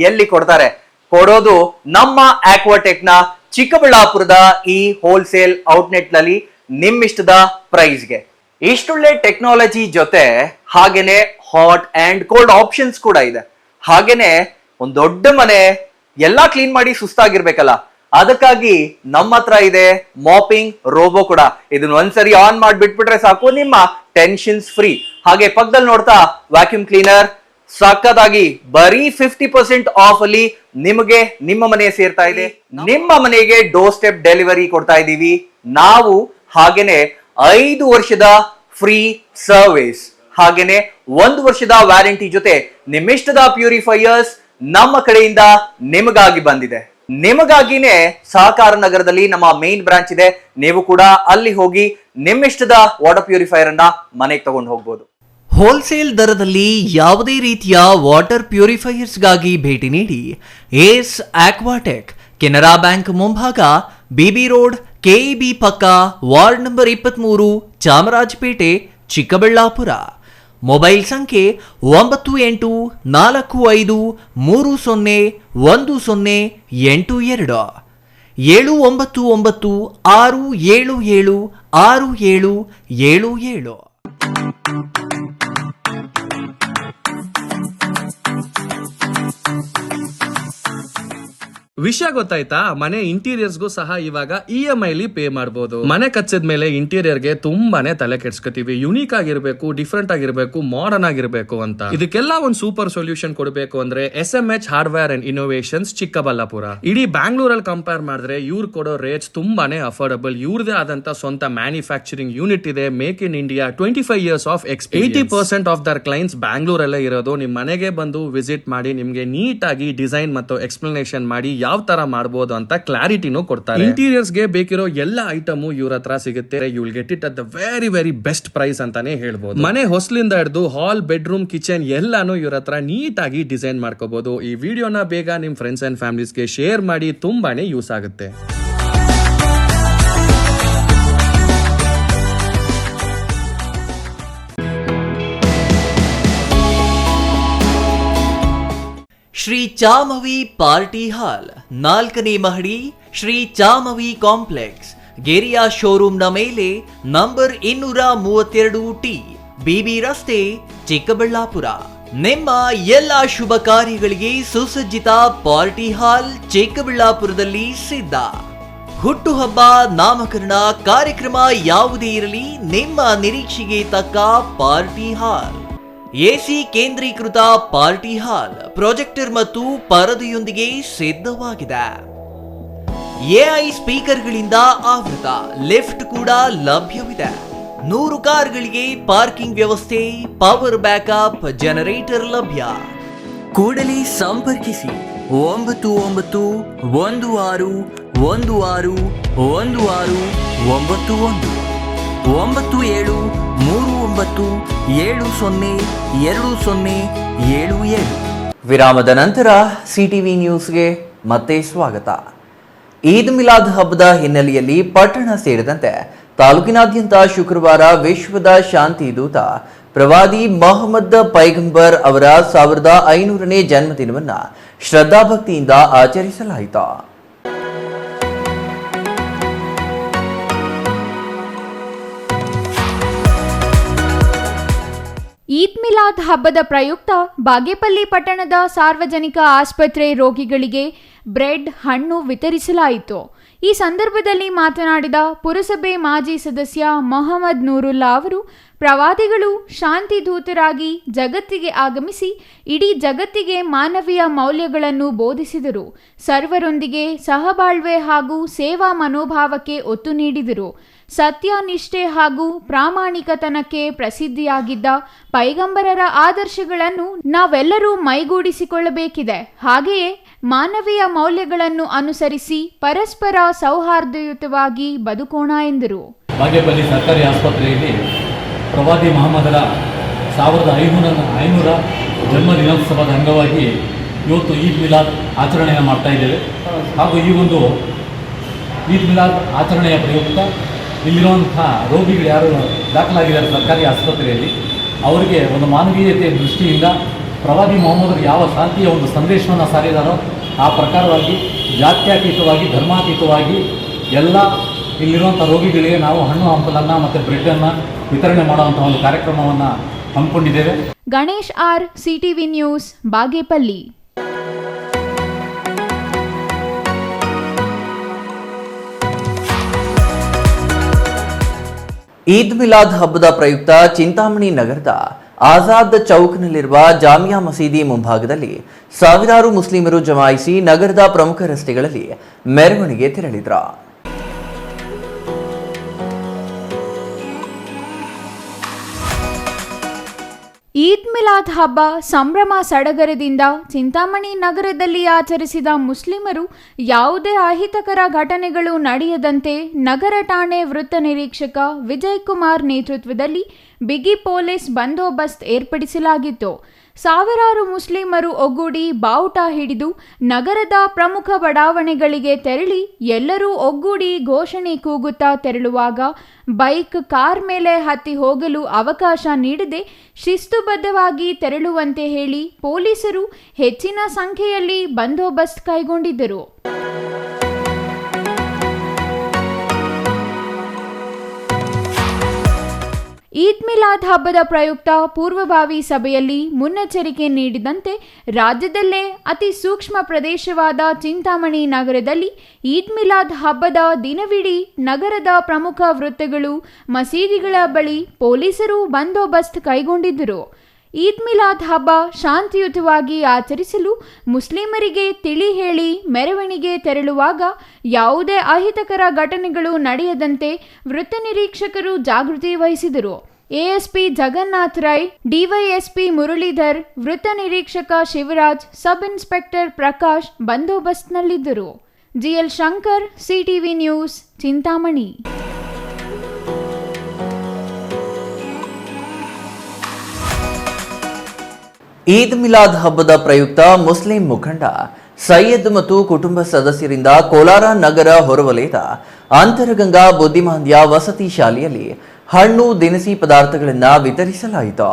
ಎಲ್ಲಿ ಕೊಡ್ತಾರೆ? ಕೊಡೋದು ನಮ್ಮ ಆಕ್ವಾಟೆಕ್ ನ ಚಿಕ್ಕಬಳ್ಳಾಪುರದ ಈ ಹೋಲ್ಸೇಲ್ ಔಟ್ಲೆಟ್ ನಲ್ಲಿ ನಿಮ್ಮಿಷ್ಟದ ಪ್ರೈಸ್ಗೆ. ಇಷ್ಟೊಳ್ಳೆ ಟೆಕ್ನಾಲಜಿ ಜೊತೆ ಹಾಗೇನೆ ಹಾಟ್ ಅಂಡ್ ಕೋಲ್ಡ್ ಆಪ್ಷನ್ಸ್ ಕೂಡ ಇದೆ. ಹಾಗೇನೆ ಒಂದ್ ದೊಡ್ಡ ಮನೆ ಎಲ್ಲಾ ಕ್ಲೀನ್ ಮಾಡಿ ಸುಸ್ತಾಗಿರ್ಬೇಕಲ್ಲ, ಅದಕ್ಕಾಗಿ ನಮ್ಮ ಹತ್ರ ಇದೆ ಮಾಪಿಂಗ್ ರೋಬೋ ಕೂಡ. ಇದನ್ನ ಒಂದ್ಸರಿ ಆನ್ ಮಾಡಿ ಬಿಟ್ಬಿಟ್ರೆ ಸಾಕು, ನಿಮ್ಮ ಟೆನ್ಷನ್ಸ್ ಫ್ರೀ. ಹಾಗೆ ಪಕ್ಕದಲ್ಲಿ ನೋಡ್ತಾ ವ್ಯಾಕ್ಯೂಮ್ ಕ್ಲೀನರ್ ಸಕ್ಕತ್ತಾಗಿ ಬರೀ 50% ಆಫ್ ಅಲ್ಲಿ ನಿಮಗೆ ನಿಮ್ಮ ಮನೆ ಸೇರ್ತಾ ಇದೆ. ನಿಮ್ಮ ಮನೆಗೆ ಡೋರ್ ಸ್ಟೆಪ್ ಡೆಲಿವರಿ ಕೊಡ್ತಾ ಇದೀವಿ ನಾವು. ಹಾಗೇನೆ 5 ವರ್ಷದ ಫ್ರೀ ಸರ್ವಿಸ್, ಹಾಗೇನೆ 1 ವರ್ಷದ ವ್ಯಾರಂಟಿ ಜೊತೆ ನಿಮ್ಮಿಷ್ಟದ ಪ್ಯೂರಿಫೈಯರ್ಸ್ ನಮ್ಮ ಕಡೆಯಿಂದ ನಿಮಗಾಗಿ ಬಂದಿದೆ. ನಿಮಗಾಗಿನೇ ಸಹಕಾರ ನಗರದಲ್ಲಿ ನಮ್ಮ ಮೇನ್ ಬ್ರಾಂಚ್ ಇದೆ. ನೀವು ಕೂಡ ಅಲ್ಲಿ ಹೋಗಿ ನಿಮ್ಮಿಷ್ಟದ ವಾಟರ್ ಪ್ಯೂರಿಫೈಯರ್ ಅನ್ನ ಮನೆಗೆ ತಗೊಂಡು ಹೋಗ್ಬೋದು. ಹೋಲ್ಸೇಲ್ ದರದಲ್ಲಿ ಯಾವುದೇ ರೀತಿಯ ವಾಟರ್ ಪ್ಯೂರಿಫೈಯರ್ಸ್ಗಾಗಿ ಭೇಟಿ ನೀಡಿ. ಏಸ್ ಆಕ್ವಾಟೆಕ್, ಕೆನರಾ ಬ್ಯಾಂಕ್ ಮುಂಭಾಗ, ಬಿಬಿ ರೋಡ್, KEB ಪಕ್ಕ, ward number 23, Chamarajpet, Chikkaballapur. Mobile ಸಂಖ್ಯೆ 9845301082, 7996776777. ವಿಷಯ ಗೊತ್ತಾಯ್ತಾ? ಮನೆ ಇಂಟೀರಿಯರ್ಸ್ಗೂ ಸಹ ಇವಾಗ EMI ಪೇ ಮಾಡಬಹುದು. ಮನೆ ಕಚ್ಚಿದ ಮೇಲೆ ಇಂಟೀರಿಯರ್ಗೆ ತುಂಬಾನೇ ತಲೆ ಕೆಡ್ಸ್ಕೊತೀವಿ. ಯುನೀಕ್ ಆಗಿರ್ಬೇಕು, ಡಿಫ್ರೆಂಟ್ ಆಗಿರ್ಬೇಕು, ಮಾಡರ್ನ್ ಆಗಿರ್ಬೇಕು ಅಂತ. ಇದಕ್ಕೆಲ್ಲ ಒಂದು ಸೂಪರ್ ಸೊಲ್ಯೂಷನ್ ಕೊಡಬೇಕು ಅಂದ್ರೆ SMH hardware and innovations Chikkaballapur. ಇಡೀ ಬ್ಯಾಂಗ್ಳೂರಲ್ಲಿ ಕಂಪೇರ್ ಮಾಡಿದ್ರೆ ಇವ್ರು ಕೊಡೋ ರೇಟ್ಸ್ ತುಂಬಾನೇ ಅಫೋರ್ಡಬಲ್. ಇವ್ರದೇ ಆದಂತ ಸ್ವಂತ ಮ್ಯಾನುಫ್ಯಾಕ್ಚರಿಂಗ್ ಯೂನಿಟ್ ಇದೆ. Make in India, 25 years of experience. 80% of their clients ಬ್ಯಾಂಗ್ಳೂರಲ್ಲೇ ಇರೋದು. ನಿಮ್ ಮನೆಗೆ ಬಂದು ವಿಸಿಟ್ ಮಾಡಿ ನಿಮ್ಗೆ ನೀಟ್ ಆಗಿ ಡಿಸೈನ್ ಮತ್ತು ಎಕ್ಸ್ಪ್ಲನೇಷನ್ ಮಾಡಿ ಯಾವ ತರ ಮಾಡಬಹುದು ಅಂತ ಕ್ಲಾರಿಟಿನೂ ಕೊಡ್ತಾರೆ. ಇಂಟೀರಿಯರ್ಸ್ ಗೆ ಬೇಕಿರೋ ಎಲ್ಲ ಐಟಮ್ ಇವ್ರ ಹತ್ರ ಸಿಗುತ್ತೆ. You will get it at the very very best price ಅಂತಾನೆ ಹೇಳ್ಬೋದು. ಮನೆ ಹೊಸಲಿಂದ ಹಿಡಿದು ಹಾಲ್, ಬೆಡ್ರೂಮ್, ಕಿಚನ್ ಎಲ್ಲಾನು ಇವ್ರ ಹತ್ರ ನೀಟ್ ಆಗಿ ಡಿಸೈನ್ ಮಾಡ್ಕೋಬಹುದು. ಈ ವಿಡಿಯೋನ ಬೇಗ ನಿಮ್ ಫ್ರೆಂಡ್ಸ್ ಅಂಡ್ ಫ್ಯಾಮಿಲೀಸ್ಗೆ ಶೇರ್ ಮಾಡಿ, ತುಂಬಾನೇ ಯೂಸ್ ಆಗುತ್ತೆ. ಶ್ರೀ ಚಾಮವಿ ಪಾರ್ಟಿ ಹಾಲ್, 4ನೇ ಮಹಡಿ, ಶ್ರೀ ಚಾಮವಿ ಕಾಂಪ್ಲೆಕ್ಸ್, ಗೆರಿಯಾ ಶೋರೂಮ್ನ ಮೇಲೆ, ನಂಬರ್ 232T, BB ರಸ್ತೆ, ಚಿಕ್ಕಬಳ್ಳಾಪುರ. ನಿಮ್ಮ ಎಲ್ಲ ಶುಭ ಕಾರ್ಯಗಳಿಗೆ ಸುಸಜ್ಜಿತ ಪಾರ್ಟಿ ಹಾಲ್ ಚಿಕ್ಕಬಳ್ಳಾಪುರದಲ್ಲಿ ಸಿದ್ಧ. ಹುಟ್ಟುಹಬ್ಬ, ನಾಮಕರಣ, ಕಾರ್ಯಕ್ರಮ ಯಾವುದೇ ಇರಲಿ, ನಿಮ್ಮ ನಿರೀಕ್ಷೆಗೆ ತಕ್ಕ ಪಾರ್ಟಿ ಹಾಲ್. AC ಕೇಂದ್ರೀಕೃತ ಪಾರ್ಟಿ ಹಾಲ್, ಪ್ರೊಜೆಕ್ಟರ್ ಮತ್ತು ಪರದೆಯೊಂದಿಗೆ ಸಿದ್ಧವಾಗಿದೆ. AI ಸ್ಪೀಕರ್ಗಳಿಂದ ಆವೃತ, ಲಿಫ್ಟ್ ಕೂಡ ಲಭ್ಯವಿದೆ. 100 ಕಾರ್ಗಳಿಗೆ ಪಾರ್ಕಿಂಗ್ ವ್ಯವಸ್ಥೆ, ಪವರ್ ಬ್ಯಾಕಪ್, ಜನರೇಟರ್ ಲಭ್ಯ. ಕೂಡಲೇ ಸಂಪರ್ಕಿಸಿ 9916161691. 9737202077. ವಿರಾಮದ ನಂತರ ಸಿಟಿವಿ ನ್ಯೂಸ್ಗೆ ಮತ್ತೆ ಸ್ವಾಗತ. ಈದ್ ಮಿಲಾದ್ ಹಬ್ಬದ ಹಿನ್ನೆಲೆಯಲ್ಲಿ ಪಟ್ಟಣ ಸೇರಿದಂತೆ ತಾಲೂಕಿನಾದ್ಯಂತ ಶುಕ್ರವಾರ ವಿಶ್ವದ ಶಾಂತಿ ದೂತ ಪ್ರವಾದಿ ಮೊಹಮ್ಮದ್ ಪೈಗಂಬರ್ ಅವರ 1500ನೇ ಜನ್ಮದಿನವನ್ನು ಶ್ರದ್ಧಾಭಕ್ತಿಯಿಂದ ಆಚರಿಸಲಾಯಿತು. ಈದ್ ಮಿಲಾದ್ ಹಬ್ಬದ ಪ್ರಯುಕ್ತ ಬಾಗೇಪಲ್ಲಿ ಪಟ್ಟಣದ ಸಾರ್ವಜನಿಕ ಆಸ್ಪತ್ರೆ ರೋಗಿಗಳಿಗೆ ಬ್ರೆಡ್, ಹಣ್ಣು ವಿತರಿಸಲಾಯಿತು. ಈ ಸಂದರ್ಭದಲ್ಲಿ ಮಾತನಾಡಿದ ಪುರಸಭೆ ಮಾಜಿ ಸದಸ್ಯ ಮೊಹಮ್ಮದ್ ನೂರುಲ್ಲಾ ಅವರು, ಪ್ರವಾದಿಗಳು ಶಾಂತಿ ದೂತರಾಗಿ ಜಗತ್ತಿಗೆ ಆಗಮಿಸಿ ಇಡೀ ಜಗತ್ತಿಗೆ ಮಾನವೀಯ ಮೌಲ್ಯಗಳನ್ನು ಬೋಧಿಸಿದರು. ಸರ್ವರೊಂದಿಗೆ ಸಹಬಾಳ್ವೆ ಹಾಗೂ ಸೇವಾ ಮನೋಭಾವಕ್ಕೆ ಒತ್ತು ನೀಡಿದರು. ಸತ್ಯ, ನಿಷ್ಠೆ ಹಾಗೂ ಪ್ರಾಮಾಣಿಕತನಕ್ಕೆ ಪ್ರಸಿದ್ಧಿಯಾಗಿದ್ದ ಪೈಗಂಬರರ ಆದರ್ಶಗಳನ್ನು ನಾವೆಲ್ಲರೂ ಮೈಗೂಡಿಸಿಕೊಳ್ಳಬೇಕಿದೆ. ಹಾಗೆಯೇ ಮಾನವೀಯ ಮೌಲ್ಯಗಳನ್ನು ಅನುಸರಿಸಿ ಪರಸ್ಪರ ಸೌಹಾರ್ದಯುತವಾಗಿ ಬದುಕೋಣ ಎಂದರು. ಬಾಗೇಪಲ್ಲಿ ಸರ್ಕಾರಿ ಆಸ್ಪತ್ರೆಯಲ್ಲಿ ಪ್ರವಾದಿ ಮಹಮ್ಮದರ 1500 ಜನ್ಮ ದಿನೋತ್ಸವದ ಅಂಗವಾಗಿ ಇವತ್ತು ಈದ್ ಮಿಲಾದ್ ಆಚರಣೆಯನ್ನು ಮಾಡ್ತಾ ಇದ್ದೇವೆ. ಹಾಗೂ ಈ ಒಂದು ಈದ್ ಮಿಲಾದ್ ಆಚರಣೆಯ ಪ್ರಯುಕ್ತ ಇಲ್ಲಿರುವಂಥ ರೋಗಿಗಳು ಯಾರು ದಾಖಲಾಗಿದ್ದಾರೆ ಸರ್ಕಾರಿ ಆಸ್ಪತ್ರೆಯಲ್ಲಿ, ಅವರಿಗೆ ಒಂದು ಮಾನವೀಯತೆಯ ದೃಷ್ಟಿಯಿಂದ ಪ್ರವಾದಿ ಮೊಹಮ್ಮದರು ಯಾವ ಶಾಂತಿಯ ಒಂದು ಸಂದೇಶವನ್ನು ಸಾರಿದಾರೋ ಆ ಪ್ರಕಾರವಾಗಿ ಜಾತ್ಯತೀತವಾಗಿ ಧರ್ಮಾತೀತವಾಗಿ ಎಲ್ಲ ಇಲ್ಲಿರುವಂಥ ರೋಗಿಗಳಿಗೆ ನಾವು ಹಣ್ಣು ಹಂಪಲನ್ನು ಮತ್ತು ಬ್ರೆಡ್ಡನ್ನು ವಿತರಣೆ ಮಾಡುವಂಥ ಒಂದು ಕಾರ್ಯಕ್ರಮವನ್ನು ಹಮ್ಮಿಕೊಂಡಿದ್ದೇವೆ. Ganesh R, CTV news, Bagepalli. Eid Milad ಹಬ್ಬದ ಪ್ರಯುಕ್ತ ಚಿಂತಾಮಣಿ ನಗರದ ಆಜಾದ್ ಚೌಕ್ನಲ್ಲಿರುವ ಜಾಮಿಯಾ ಮಸೀದಿ ಮುಂಭಾಗದಲ್ಲಿ ಸಾವಿರಾರು ಮುಸ್ಲಿಮರು ಜಮಾಯಿಸಿ ನಗರದ ಪ್ರಮುಖ ರಸ್ತೆಗಳಲ್ಲಿ ಮೆರವಣಿಗೆ ತೆರಳಿದ್ರು. ಈದ್ ಮಿಲಾದ್ ಹಬ್ಬ ಸಂಭ್ರಮ ಸಡಗರದಿಂದ ಚಿಂತಾಮಣಿ ನಗರದಲ್ಲಿ ಆಚರಿಸಿದ ಮುಸ್ಲಿಮರು ಯಾವುದೇ ಅಹಿತಕರ ಘಟನೆಗಳು ನಡೆಯದಂತೆ ನಗರ ಠಾಣೆ ವೃತ್ತ ನಿರೀಕ್ಷಕ ವಿಜಯ್ ಕುಮಾರ್ ನೇತೃತ್ವದಲ್ಲಿ ಬಿಗಿ ಪೊಲೀಸ್ ಬಂದೋಬಸ್ತ್ ಏರ್ಪಡಿಸಲಾಗಿತ್ತು. ಸಾವಿರಾರು ಮುಸ್ಲಿಮರು ಒಗ್ಗೂಡಿ ಬಾವುಟ ಹಿಡಿದು ನಗರದ ಪ್ರಮುಖ ಬಡಾವಣೆಗಳಿಗೆ ತೆರಳಿ ಎಲ್ಲರೂ ಒಗ್ಗೂಡಿ ಘೋಷಣೆ ಕೂಗುತ್ತಾ ತೆರಳುವಾಗ ಬೈಕ್, ಕಾರ್ ಮೇಲೆ ಹತ್ತಿ ಹೋಗಲು ಅವಕಾಶ ನೀಡದೆ ಶಿಸ್ತುಬದ್ಧವಾಗಿ ತೆರಳುವಂತೆ ಹೇಳಿ ಪೊಲೀಸರು ಹೆಚ್ಚಿನ ಸಂಖ್ಯೆಯಲ್ಲಿ ಬಂದೋಬಸ್ತ್ ಕೈಗೊಂಡಿದ್ದರು. ಈದ್ ಮಿಲಾದ್ ಹಬ್ಬದ ಪ್ರಯುಕ್ತ ಪೂರ್ವಭಾವಿ ಸಭೆಯಲ್ಲಿ ಮುನ್ನೆಚ್ಚರಿಕೆ ನೀಡಿದಂತೆ ರಾಜ್ಯದಲ್ಲೇ ಅತಿ ಸೂಕ್ಷ್ಮ ಪ್ರದೇಶವಾದ ಚಿಂತಾಮಣಿ ನಗರದಲ್ಲಿ ಈದ್ ಮಿಲಾದ್ ಹಬ್ಬದ ದಿನವಿಡೀ ನಗರದ ಪ್ರಮುಖ ವೃತ್ತಗಳು, ಮಸೀದಿಗಳ ಬಳಿ ಪೊಲೀಸರು ಬಂದೋಬಸ್ತ್ ಕೈಗೊಂಡಿದ್ದರು. ಈದ್ ಮಿಲಾದ್ ಹಬ್ಬ ಶಾಂತಿಯುತವಾಗಿ ಆಚರಿಸಲು ಮುಸ್ಲಿಮರಿಗೆ ತಿಳಿ ಹೇಳಿ ಮೆರವಣಿಗೆ ತೆರಳುವಾಗ ಯಾವುದೇ ಅಹಿತಕರ ಘಟನೆಗಳು ನಡೆಯದಂತೆ ವೃತ್ತ ನಿರೀಕ್ಷಕರು ಜಾಗೃತಿ ವಹಿಸಿದರು. ಎಎಸ್ಪಿ ಜಗನ್ನಾಥ್ ರೈ, ಡಿವೈಎಸ್ಪಿ ಮುರಳೀಧರ್, ವೃತ್ತ ನಿರೀಕ್ಷಕ ಶಿವರಾಜ್, ಸಬ್ ಇನ್ಸ್ಪೆಕ್ಟರ್ ಪ್ರಕಾಶ್ ಬಂದೋಬಸ್ತ್ನಲ್ಲಿದ್ದರು. GL Shankar, CTV news, Chintamani. Eid Milad ಹಬ್ಬದ ಪ್ರಯುಕ್ತ ಮುಸ್ಲಿಂ ಮುಖಂಡ ಸೈಯದ್ ಮತ್ತು ಕುಟುಂಬ ಸದಸ್ಯರಿಂದ ಕೋಲಾರ ನಗರ ಹೊರವಲಯದ ಅಂತರಗಂಗಾ ಬುದ್ಧಿಮಾಂದ್ಯ ವಸತಿ ಶಾಲೆಯಲ್ಲಿ ಹಣ್ಣು, ದಿನಸಿ ಪದಾರ್ಥಗಳನ್ನು ವಿತರಿಸಲಾಯಿತು.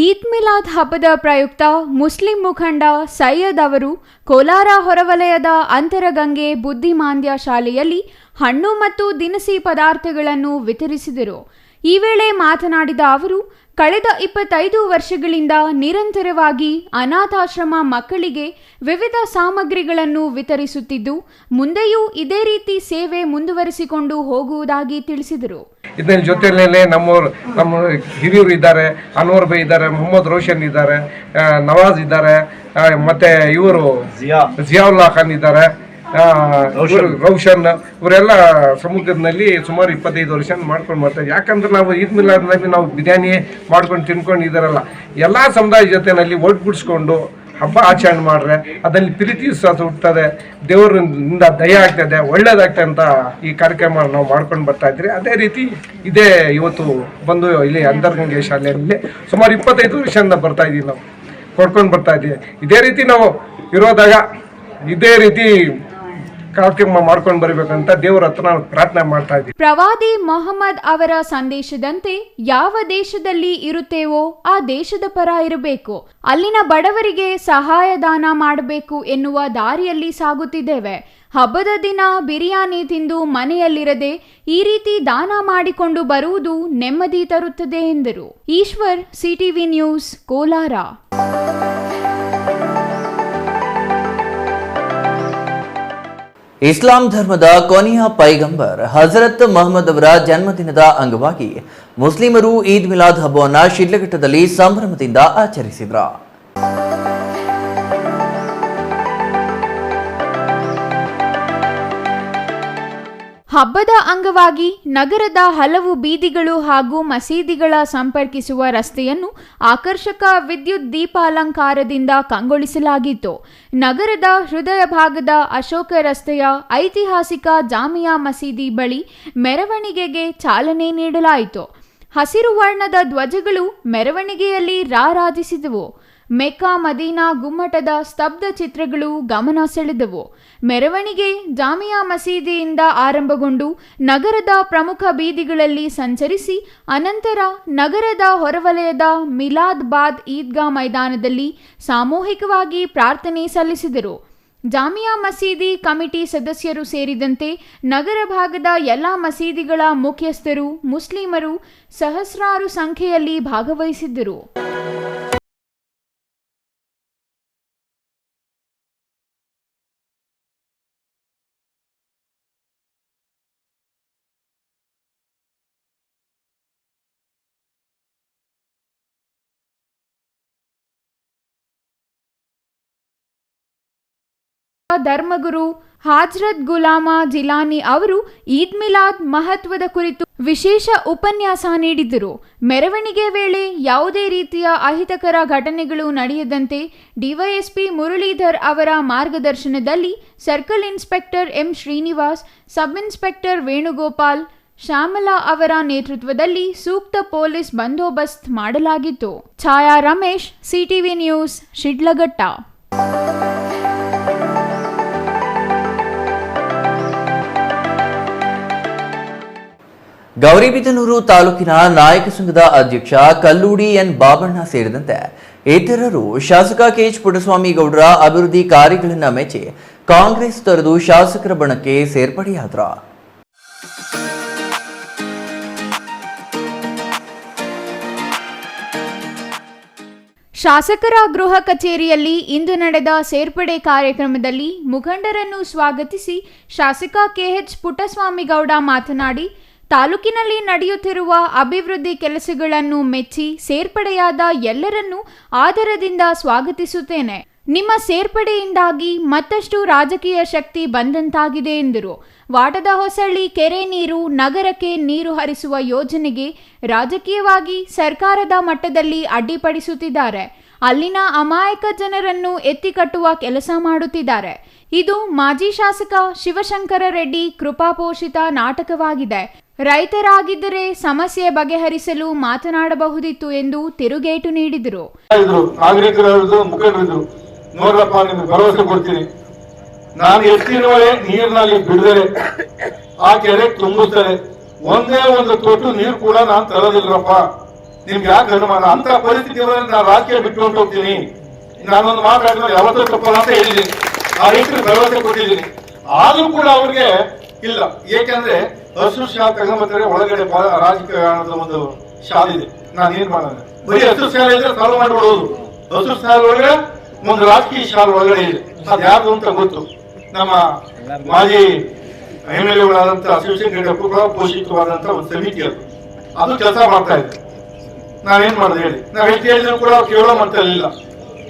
ಈದ್ ಮಿಲಾದ್ ಹಬ್ಬದ ಪ್ರಯುಕ್ತ ಮುಸ್ಲಿಂ ಮುಖಂಡ ಸೈಯದ್ ಅವರು ಕೋಲಾರ ಹೊರವಲಯದ ಅಂತರಗಂಗೆ ಬುದ್ಧಿಮಾಂದ್ಯ ಶಾಲೆಯಲ್ಲಿ ಹಣ್ಣು ಮತ್ತು ದಿನಸಿ ಪದಾರ್ಥಗಳನ್ನು ವಿತರಿಸಿದರು. ಈ ವೇಳೆ ಮಾತನಾಡಿದ ಅವರು, ಕಳೆದ 25 ವರ್ಷಗಳಿಂದ ನಿರಂತರವಾಗಿ ಅನಾಥಾಶ್ರಮ ಮಕ್ಕಳಿಗೆ ವಿವಿಧ ಸಾಮಗ್ರಿಗಳನ್ನು ವಿತರಿಸುತ್ತಿದ್ದು, ಮುಂದೆಯೂ ಇದೇ ರೀತಿ ಸೇವೆ ಮುಂದುವರಿಸಿಕೊಂಡು ಹೋಗುವುದಾಗಿ ತಿಳಿಸಿದರು. ಇದರ ಜೊತೆಯಲ್ಲೇ ನಮ್ಮ ಹಿರಿಯರು ಇದ್ದಾರೆ, ಅನ್ವರ್ ಬೈ ಇದ್ದಾರೆ, ಮೊಹಮ್ಮದ್ ರೋಷನ್ ಇದ್ದಾರೆ, ನವಾಜ್ ಇದ್ದಾರೆ, ಮತ್ತೆ ಇವರು ಜಿಯಾವುಲ್ಲಾ ಖಾನ್ ಇದ್ದಾರೆ, ರೋಷನ್, ಇವರೆಲ್ಲ ಸಮುದ್ರದಲ್ಲಿ ಸುಮಾರು 25 ವರ್ಷ ಮಾಡ್ಕೊಂಡು ಬರ್ತಾರೆ. ಯಾಕಂದ್ರೆ ನಾವು ಈದ್ ಮಿಲಾದ್ನಲ್ಲಿ ನಾವು ಬಿರಿಯಾನಿ ಮಾಡ್ಕೊಂಡು ತಿನ್ಕೊಂಡು ಇದ್ದಾರಲ್ಲ, ಎಲ್ಲ ಸಮುದಾಯ ಜೊತೆಯಲ್ಲಿ ಒಗ್ಗೂಡಿಸ್ಕೊಂಡು ಹಬ್ಬ ಆಚರಣೆ ಮಾಡ್ರೆ ಅದಲ್ಲಿ ಪ್ರೀತಿ ವಿಶ್ವಾಸ ಹುಟ್ಟುತ್ತದೆ, ದೇವರಿಂದ ದಯ ಆಗ್ತದೆ, ಒಳ್ಳೇದಾಗ್ತದೆ ಅಂತ ಈ ಕಾರ್ಯಕ್ರಮ ನಾವು ಮಾಡ್ಕೊಂಡು ಬರ್ತಾ ಇದ್ರಿ. ಅದೇ ರೀತಿ ಇದೇ ಇವತ್ತು ಬಂದು ಇಲ್ಲಿ ಅಂತರ್ಗಂಗೆ ಶಾಲೆಯಲ್ಲಿ ಸುಮಾರು 25 ವರ್ಷದಿಂದ ಬರ್ತಾ ಇದ್ದೀವಿ, ನಾವು ಕೊಡ್ಕೊಂಡು ಬರ್ತಾ ಇದ್ದೀವಿ. ಇದೇ ರೀತಿ ನಾವು ಇರೋದಾಗ ಇದೇ ರೀತಿ ಕಾರ್ಯಕ್ರಮ ಮಾಡ್ಕೊಂಡು ಬರಬೇಕಂತ ದೇವರ ಹತ್ರ ನಾವು ಪ್ರಾರ್ಥನೆ ಮಾಡ್ತಾ ಇದ್ದೀವಿ. ಪ್ರವಾದಿ ಮೊಹಮ್ಮದ್ ಅವರ ಸಂದೇಶದಂತೆ ಯಾವ ದೇಶದಲ್ಲಿ ಇರುತ್ತೇವೋ ಆ ದೇಶದ ಪರ ಇರಬೇಕು, ಅಲ್ಲಿನ ಬಡವರಿಗೆ ಸಹಾಯದಾನ ಮಾಡಬೇಕು ಎನ್ನುವ ದಾರಿಯಲ್ಲಿ ಸಾಗುತ್ತಿದ್ದೇವೆ. ಹಬ್ಬದ ದಿನ ಬಿರಿಯಾನಿ ತಿಂದು ಮನೆಯಲ್ಲಿರದೆ ಈ ರೀತಿ ದಾನ ಮಾಡಿಕೊಂಡು ಬರುವುದು ನೆಮ್ಮದಿ ತರುತ್ತದೆ ಎಂದರು. Eshwar, CTV news, Kolar. ಇಸ್ಲಾಂ ಧರ್ಮದ ಕೊನೆಯ ಪೈಗಂಬರ್ ಹಜರತ್ ಮೊಹಮ್ಮದ್ ಅವರ ಜನ್ಮದಿನದ ಅಂಗವಾಗಿ ಮುಸ್ಲಿಮರು ಈದ್ ಮಿಲಾದ್ ಹಬ್ಬವನ್ನು ಶಿಡ್ಲಘಟ್ಟದಲ್ಲಿ ಸಂಭ್ರಮದಿಂದ ಆಚರಿಸಿದರು. ಹಬ್ಬದ ಅಂಗವಾಗಿ ನಗರದ ಹಲವು ಬೀದಿಗಳು ಹಾಗೂ ಮಸೀದಿಗಳ ಸಂಪರ್ಕಿಸುವ ರಸ್ತೆಯನ್ನು ಆಕರ್ಷಕ ವಿದ್ಯುತ್ ದೀಪಾಲಂಕಾರದಿಂದ ಕಂಗೊಳಿಸಲಾಗಿತ್ತು. ನಗರದ ಹೃದಯ ಭಾಗದ ಅಶೋಕ ರಸ್ತೆಯ ಐತಿಹಾಸಿಕ ಜಾಮಿಯಾ ಮಸೀದಿ ಬಳಿ ಮೆರವಣಿಗೆಗೆ ಚಾಲನೆ ನೀಡಲಾಯಿತು. ಹಸಿರು ವರ್ಣದ ಧ್ವಜಗಳು ಮೆರವಣಿಗೆಯಲ್ಲಿ ರಾರಾಜಿಸಿದವು. ಮೆಕ್ಕಾ ಮದೀನಾ ಗುಮ್ಮಟದ ಸ್ತಬ್ಧ ಚಿತ್ರಗಳು ಗಮನ ಸೆಳೆದವು. ಮೆರವಣಿಗೆ ಜಾಮಿಯಾ ಮಸೀದಿಯಿಂದ ಆರಂಭಗೊಂಡು ನಗರದ ಪ್ರಮುಖ ಬೀದಿಗಳಲ್ಲಿ ಸಂಚರಿಸಿ ಅನಂತರ ನಗರದ ಹೊರವಲಯದ ಮಿಲಾದ್ ಬಾದ್ ಈದ್ಗಾ ಮೈದಾನದಲ್ಲಿ ಸಾಮೂಹಿಕವಾಗಿ ಪ್ರಾರ್ಥನೆ ಸಲ್ಲಿಸಿದರು. ಜಾಮಿಯಾ ಮಸೀದಿ ಕಮಿಟಿ ಸದಸ್ಯರು ಸೇರಿದಂತೆ ನಗರ ಭಾಗದ ಎಲ್ಲ ಮಸೀದಿಗಳ ಮುಖ್ಯಸ್ಥರು, ಮುಸ್ಲಿಮರು ಸಹಸ್ರಾರು ಸಂಖ್ಯೆಯಲ್ಲಿ ಭಾಗವಹಿಸಿದ್ದರು. ಧರ್ಮಗುರು ಹಾಜ್ರತ್ ಗುಲಾಮ ಜಿಲಾನಿ ಅವರು ಈದ್ ಮಿಲಾದ್ ಮಹತ್ವದ ಕುರಿತು ವಿಶೇಷ ಉಪನ್ಯಾಸ ನೀಡಿದರು. ಮೆರವಣಿಗೆ ವೇಳೆ ಯಾವುದೇ ರೀತಿಯ ಅಹಿತಕರ ಘಟನೆಗಳು ನಡೆಯದಂತೆ ಡಿವೈಎಸ್ಪಿ ಮುರಳೀಧರ್ ಅವರ ಮಾರ್ಗದರ್ಶನದಲ್ಲಿ circle inspector M Srinivas, sub inspector Venugopal, Shyamala ಅವರ ನೇತೃತ್ವದಲ್ಲಿ ಸೂಕ್ತ ಪೊಲೀಸ್ ಬಂದೋಬಸ್ತ್ ಮಾಡಲಾಗಿತ್ತು. ಛಾಯಾ ರಮೇಶ್, ಸಿಟಿವಿ ನ್ಯೂಸ್, ಶಿಡ್ಲಘಟ್ಟ. ಗೌರಿಬಿದನೂರು ತಾಲೂಕಿನ ನಾಯಕ ಸಂಘದ ಅಧ್ಯಕ್ಷ ಕಲ್ಲೂಡಿ ಎನ್ ಬಾಬಣ್ಣ ಸೇರಿದಂತೆ ಇತರರು ಶಾಸಕ ಕೆಎಚ್ ಪುಟ್ಟಸ್ವಾಮಿ ಗೌಡರ ಅಭಿವೃದ್ಧಿ ಕಾರ್ಯಗಳನ್ನು ಮೆಚ್ಚಿ ಕಾಂಗ್ರೆಸ್ ತೊರೆದು ಶಾಸಕರ ಬಣಕ್ಕೆ ಸೇರ್ಪಡೆಯಾದರು. ಶಾಸಕರ ಗೃಹ ಕಚೇರಿಯಲ್ಲಿ ಇಂದು ನಡೆದ ಸೇರ್ಪಡೆ ಕಾರ್ಯಕ್ರಮದಲ್ಲಿ ಮುಖಂಡರನ್ನು ಸ್ವಾಗತಿಸಿ ಶಾಸಕ ಕೆಎಚ್ ಪುಟ್ಟಸ್ವಾಮಿ ಗೌಡ ಮಾತನಾಡಿ, ತಾಲೂಕಿನಲ್ಲಿ ನಡೆಯುತ್ತಿರುವ ಅಭಿವೃದ್ಧಿ ಕೆಲಸಗಳನ್ನು ಮೆಚ್ಚಿ ಸೇರ್ಪಡೆಯಾದ ಎಲ್ಲರನ್ನೂ ಆದರದಿಂದ ಸ್ವಾಗತಿಸುತ್ತೇನೆ. ನಿಮ್ಮ ಸೇರ್ಪಡೆಯಿಂದಾಗಿ ಮತ್ತಷ್ಟು ರಾಜಕೀಯ ಶಕ್ತಿ ಬಂದಂತಾಗಿದೆ ಎಂದರು. ವಾಟದ ಹೊಸಳ್ಳಿ ಕೆರೆ ನೀರು ನಗರಕ್ಕೆ ನೀರು ಹರಿಸುವ ಯೋಜನೆಗೆ ರಾಜಕೀಯವಾಗಿ ಸರ್ಕಾರದ ಮಟ್ಟದಲ್ಲಿ ಅಡ್ಡಿಪಡಿಸುತ್ತಿದ್ದಾರೆ. ಅಲ್ಲಿನ ಅಮಾಯಕ ಜನರನ್ನು ಎತ್ತಿಕಟ್ಟುವ ಕೆಲಸ ಮಾಡುತ್ತಿದ್ದಾರೆ. ಇದು ಮಾಜಿ ಶಾಸಕ ಶಿವಶಂಕರ ರೆಡ್ಡಿ ಕೃಪಾಪೋಷಿತ ನಾಟಕವಾಗಿದೆ. ರೈತರಾಗಿದ್ದರೆ ಸಮಸ್ಯೆ ಬಗೆಹರಿಸಲು ಮಾತನಾಡಬಹುದಿತ್ತು ಎಂದು ತಿರುಗೇಟು ನೀಡಿದರು. ಮುಖಂಡರಿದ್ರು, ನೋಡ್ರಪ್ಪ ನಿಮ್ಗೆ ಭರವಸೆ ಕೊಡ್ತೀನಿ, ನಾನು ಎತ್ತಿನವಳೆ ನೀರಿನಲ್ಲಿ ಬಿಡದರೆ ಆ ಕೆರೆ ತುಂಬಿಸ್ತಾರೆ, ಒಂದೇ ಒಂದು ತೊಟ್ಟು ನೀರು ಕೂಡ ನಾನು ತರೋದಿಲ್ಲರಪ್ಪ, ನಿಮ್ಗೆ ಯಾಕೆ ಅನುಮಾನ? ಅಂತ ಪರಿಸ್ಥಿತಿ ನಾನು ರಾಜಕೀಯ ಬಿಟ್ಕೊಂಡು ಹೋಗ್ತೀನಿ. ನಾನೊಂದು ಮಾತಾಡಿದ್ರೆ ಯಾವತ್ತೂ ತಪ್ಪಲ್ಲ ಅಂತ ಹೇಳಿದ್ದೀನಿ. ಆ ರೈತರಿಗೆ ಭರವಸೆ ಕೊಟ್ಟಿದ್ದೀನಿ. ಆದ್ರೂ ಕೂಡ ಅವ್ರಿಗೆ ಇಲ್ಲ. ಏಕೆಂದ್ರೆ ಹಸು ಶಾಲೆ ತಗೊಂಡ್ಬರ್ತಾರೆ, ಒಳಗಡೆ ರಾಜಕಾರಣದ ಒಂದು ಶಾಲೆ ಇದೆ. ನಾನು ಏನ್ ಮಾಡೋಣ? ಬರೀ ಹಸು ಶಾಲೆ ಇದ್ರೆ ಸಾಲ್ವ್ ಮಾಡ್ಬಿಡೋದು. ಹಸು ಶಾಲೆ ಒಳಗಡೆ ಒಂದು ರಾಜಕೀಯ ಶಾಲೆ ಒಳಗಡೆ ಇದೆ. ಅದು ಯಾರು ಅಂತ ಗೊತ್ತು. ನಮ್ಮ ಮಾಜಿ MLA ಶಿವಶಂಕರ ಕೂಡ ಪೋಷಿತವಾದಂತ ಒಂದು ಸಮಿತಿ ಅದು ಕೆಲಸ ಮಾಡ್ತಾ ಇದೆ. ನಾವೇನ್ ಮಾಡೋದು ಹೇಳಿ? ನಾವ್ ಎಷ್ಟು ಹೇಳಿದ್ರು ಕೂಡ ಅವ್ರು ಕೇಳೋ ಮಾಡ್ತಿರ್ಲಿಲ್ಲ.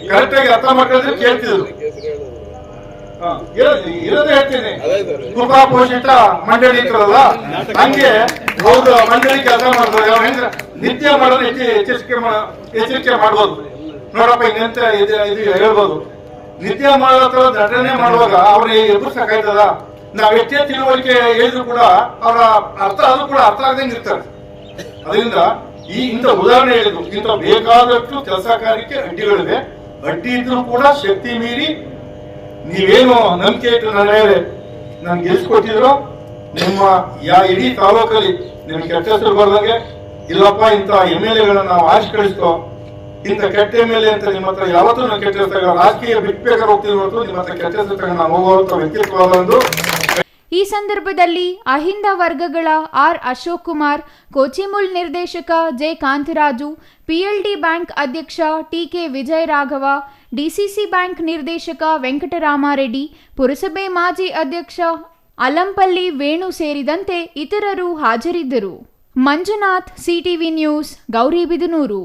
ಕರೆಕ್ಟ್ ಆಗಿ ಅರ್ಥ ಮಾಡ್ಕೊಂಡ್ರೆ ಕೇಳ್ತಿದ್ರು. ಇರೋದೇ ಹೇಳ್ತೀನಿ, ಕೃಪಾ ಪೋಷಿತ ಮಂಡಳಿ ಇರ್ತಾರಲ್ಲ, ಹಂಗೆ ಹೌದು ಮಂಡಳಿ ಕೆಲಸ ಮಾಡ್ತಾರೆ. ನಿತ್ಯ ಮಾಡೋದು ಎಚ್ಚರಿಕೆ ಮಾಡ್ಬೋದು. ನೋಡಪ್ಪ ಇನ್ನೆಂತ ಇದು ಹೇಳ್ಬೋದು. ನಿತ್ಯ ಮಾಡೋ ನಟನೆ ಮಾಡುವಾಗ ಅವ್ರಿಗೆ ಎದುರ್ಸಕ್ಕಾಯ್ತದ? ನಾವ್ ಎಷ್ಟೇ ತಿಳುವಳಿಕೆ ಹೇಳಿದ್ರು ಕೂಡ ಅವರ ಅರ್ಥ ಅದು ಕೂಡ ಅರ್ಥ ಆಗದಂಗೆ ಇರ್ತಾರೆ. ಅದರಿಂದ ಇಂಥ ಉದಾಹರಣೆ ಹೇಳಿದ್ರು, ಇಂಥ ಬೇಕಾದಷ್ಟು ಕೆಲಸ ಕಾರ್ಯಕ್ಕೆ ಅಡ್ಡಿಗಳಿವೆ. ಅಡ್ಡಿ ಇದ್ರೂ ಕೂಡ ಶಕ್ತಿ ಮೀರಿ ನೀವೇನು ನಂಬಿಕೆ ಇಟ್ಟು ನನ್ಗೆ ಗೆಲ್ಸ್ಕೊಟ್ಟಿದ್ರು, ನಿಮ್ಮ ಇಡೀ ತಾಲೂಕಲ್ಲಿ ನಿಮ್ಗೆ ಕೆಟ್ಟ ಹೆಸರು ಬರ್ದಂಗೆ, ಇಲ್ಲಪ್ಪ ಇಂಥ MLA ನಾವು ಆಶೆ ಕಳಿಸ್ತೋ, ಇಂಥ ಕೆಟ್ಟ MLA ಅಂತ ನಿಮ್ಮ ಹತ್ರ ಯಾವತ್ತೂ ನಾವು ಕೆಟ್ಟ ಹೆಸರು ರಾಜಕೀಯ ಬಿಟ್ಬೇಕಾದ್ರೆ ಹೋಗ್ತೀವಿ ಹೊರತು ನಿಮ್ಮ ಹತ್ರ ಕೆಟ್ಟ ಹೆಸರು ತಗೊಂಡು ನಾವು ಹೋಗುವಂತ ವ್ಯಕ್ತಿತ್ವ ಒಂದು. ಈ ಸಂದರ್ಭದಲ್ಲಿ ಅಹಿಂದ ವರ್ಗಗಳ ಆರ್ ಅಶೋಕ್ ಕುಮಾರ್, ಕೋಚಿಮುಲ್ ನಿರ್ದೇಶಕ ಜೆ ಕಾಂತರಾಜು, PLD ಬ್ಯಾಂಕ್ ಅಧ್ಯಕ್ಷ TK ವಿಜಯ ರಾಘವ, DCC ಬ್ಯಾಂಕ್ ನಿರ್ದೇಶಕ ವೆಂಕಟರಾಮಾರೆಡ್ಡಿ, ಪುರಸಭೆ ಮಾಜಿ ಅಧ್ಯಕ್ಷ ಅಲಂಪಲ್ಲಿ ವೇಣು ಸೇರಿದಂತೆ ಇತರರು ಹಾಜರಿದ್ದರು. Manjunath, CTV news, Gauribidanur.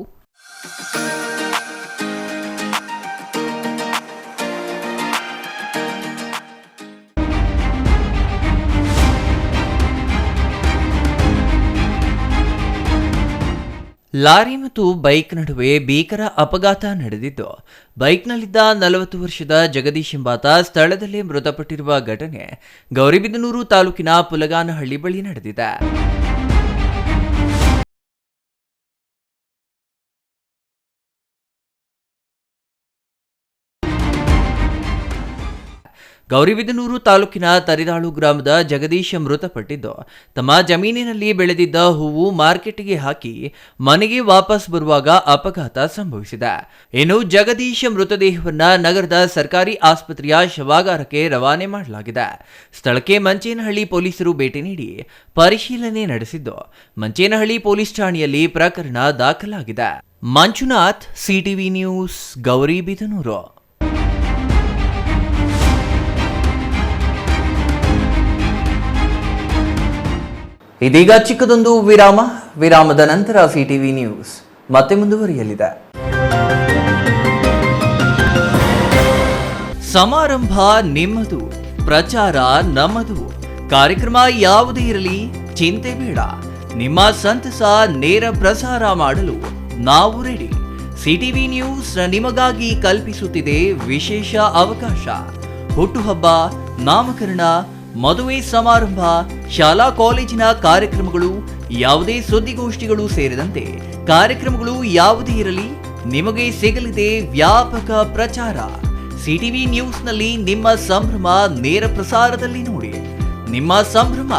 Lorry ಮತ್ತು ಬೈಕ್ ನಡುವೆ ಭೀಕರ ಅಪಘಾತ ನಡೆದಿದ್ದು, ಬೈಕ್ನಲ್ಲಿದ್ದ 40 ವರ್ಷದ ಜಗದೀಶ್ ಎಂಬಾತ ಸ್ಥಳದಲ್ಲೇ ಮೃತಪಟ್ಟಿರುವ ಘಟನೆ ಗೌರಿಬಿದನೂರು ತಾಲೂಕಿನ ಪುಲಗಾನಹಳ್ಳಿ ಬಳಿ ನಡೆದಿದೆ. ಗೌರಿಬಿದನೂರು ತಾಲೂಕಿನ ತರಿದಾಳು ಗ್ರಾಮದ ಜಗದೀಶ್ ಮೃತಪಟ್ಟಿದ್ದು, ತಮ್ಮ ಜಮೀನಿನಲ್ಲಿ ಬೆಳೆದಿದ್ದ ಹೂವು ಮಾರ್ಕೆಟ್ಗೆ ಹಾಕಿ ಮನೆಗೆ ವಾಪಸ್ ಬರುವಾಗ ಅಪಘಾತ ಸಂಭವಿಸಿದೆ. ಇನ್ನು ಜಗದೀಶ್ ಮೃತದೇಹವನ್ನ ನಗರದ ಸರ್ಕಾರಿ ಆಸ್ಪತ್ರೆಯ ಶವಾಗಾರಕ್ಕೆ ರವಾನೆ ಮಾಡಲಾಗಿದೆ. ಸ್ಥಳಕ್ಕೆ ಮಂಚೇನಹಳ್ಳಿ ಪೊಲೀಸರು ಭೇಟಿ ನೀಡಿ ಪರಿಶೀಲನೆ ನಡೆಸಿದ್ದು, ಮಂಚೇನಹಳ್ಳಿ ಪೊಲೀಸ್ ಠಾಣೆಯಲ್ಲಿ ಪ್ರಕರಣ ದಾಖಲಾಗಿದೆ. Manjunath, CTV news, Gauribidanur. ಇದೀಗ ಚಿಕ್ಕದೊಂದು ವಿರಾಮದ ನಂತರ CTV ನ್ಯೂಸ್ ಮತ್ತೆ ಮುಂದುವರಿಯಲಿದೆ. ಸಮಾರಂಭ ನಿಮ್ಮದು, ಪ್ರಚಾರ ನಮ್ಮದು. ಕಾರ್ಯಕ್ರಮ ಯಾವುದೇ ಇರಲಿ ಚಿಂತೆ ಬೇಡ. ನಿಮ್ಮ ಸಂತಸ ನೇರ ಪ್ರಸಾರ ಮಾಡಲು ನಾವು ರೆಡಿ. CTV ನ್ಯೂಸ್ ನಿಮಗಾಗಿ ಕಲ್ಪಿಸುತ್ತಿದೆ ವಿಶೇಷ ಅವಕಾಶ. ಹುಟ್ಟುಹಬ್ಬ, ನಾಮಕರಣ, ಮದುವೆ ಸಮಾರಂಭ, ಶಾಲಾ ಕಾಲೇಜಿನ ಕಾರ್ಯಕ್ರಮಗಳು, ಯಾವುದೇ ಸುದ್ದಿಗೋಷ್ಠಿಗಳು ಸೇರಿದಂತೆ ಕಾರ್ಯಕ್ರಮಗಳು ಯಾವುದೇ ಇರಲಿ ನಿಮಗೆ ಸಿಗಲಿದೆ ವ್ಯಾಪಕ ಪ್ರಚಾರ. CTV ನ್ಯೂಸ್ನಲ್ಲಿ ನಿಮ್ಮ ಸಂಭ್ರಮ ನೇರ ಪ್ರಸಾರದಲ್ಲಿ ನೋಡಿ. ನಿಮ್ಮ ಸಂಭ್ರಮ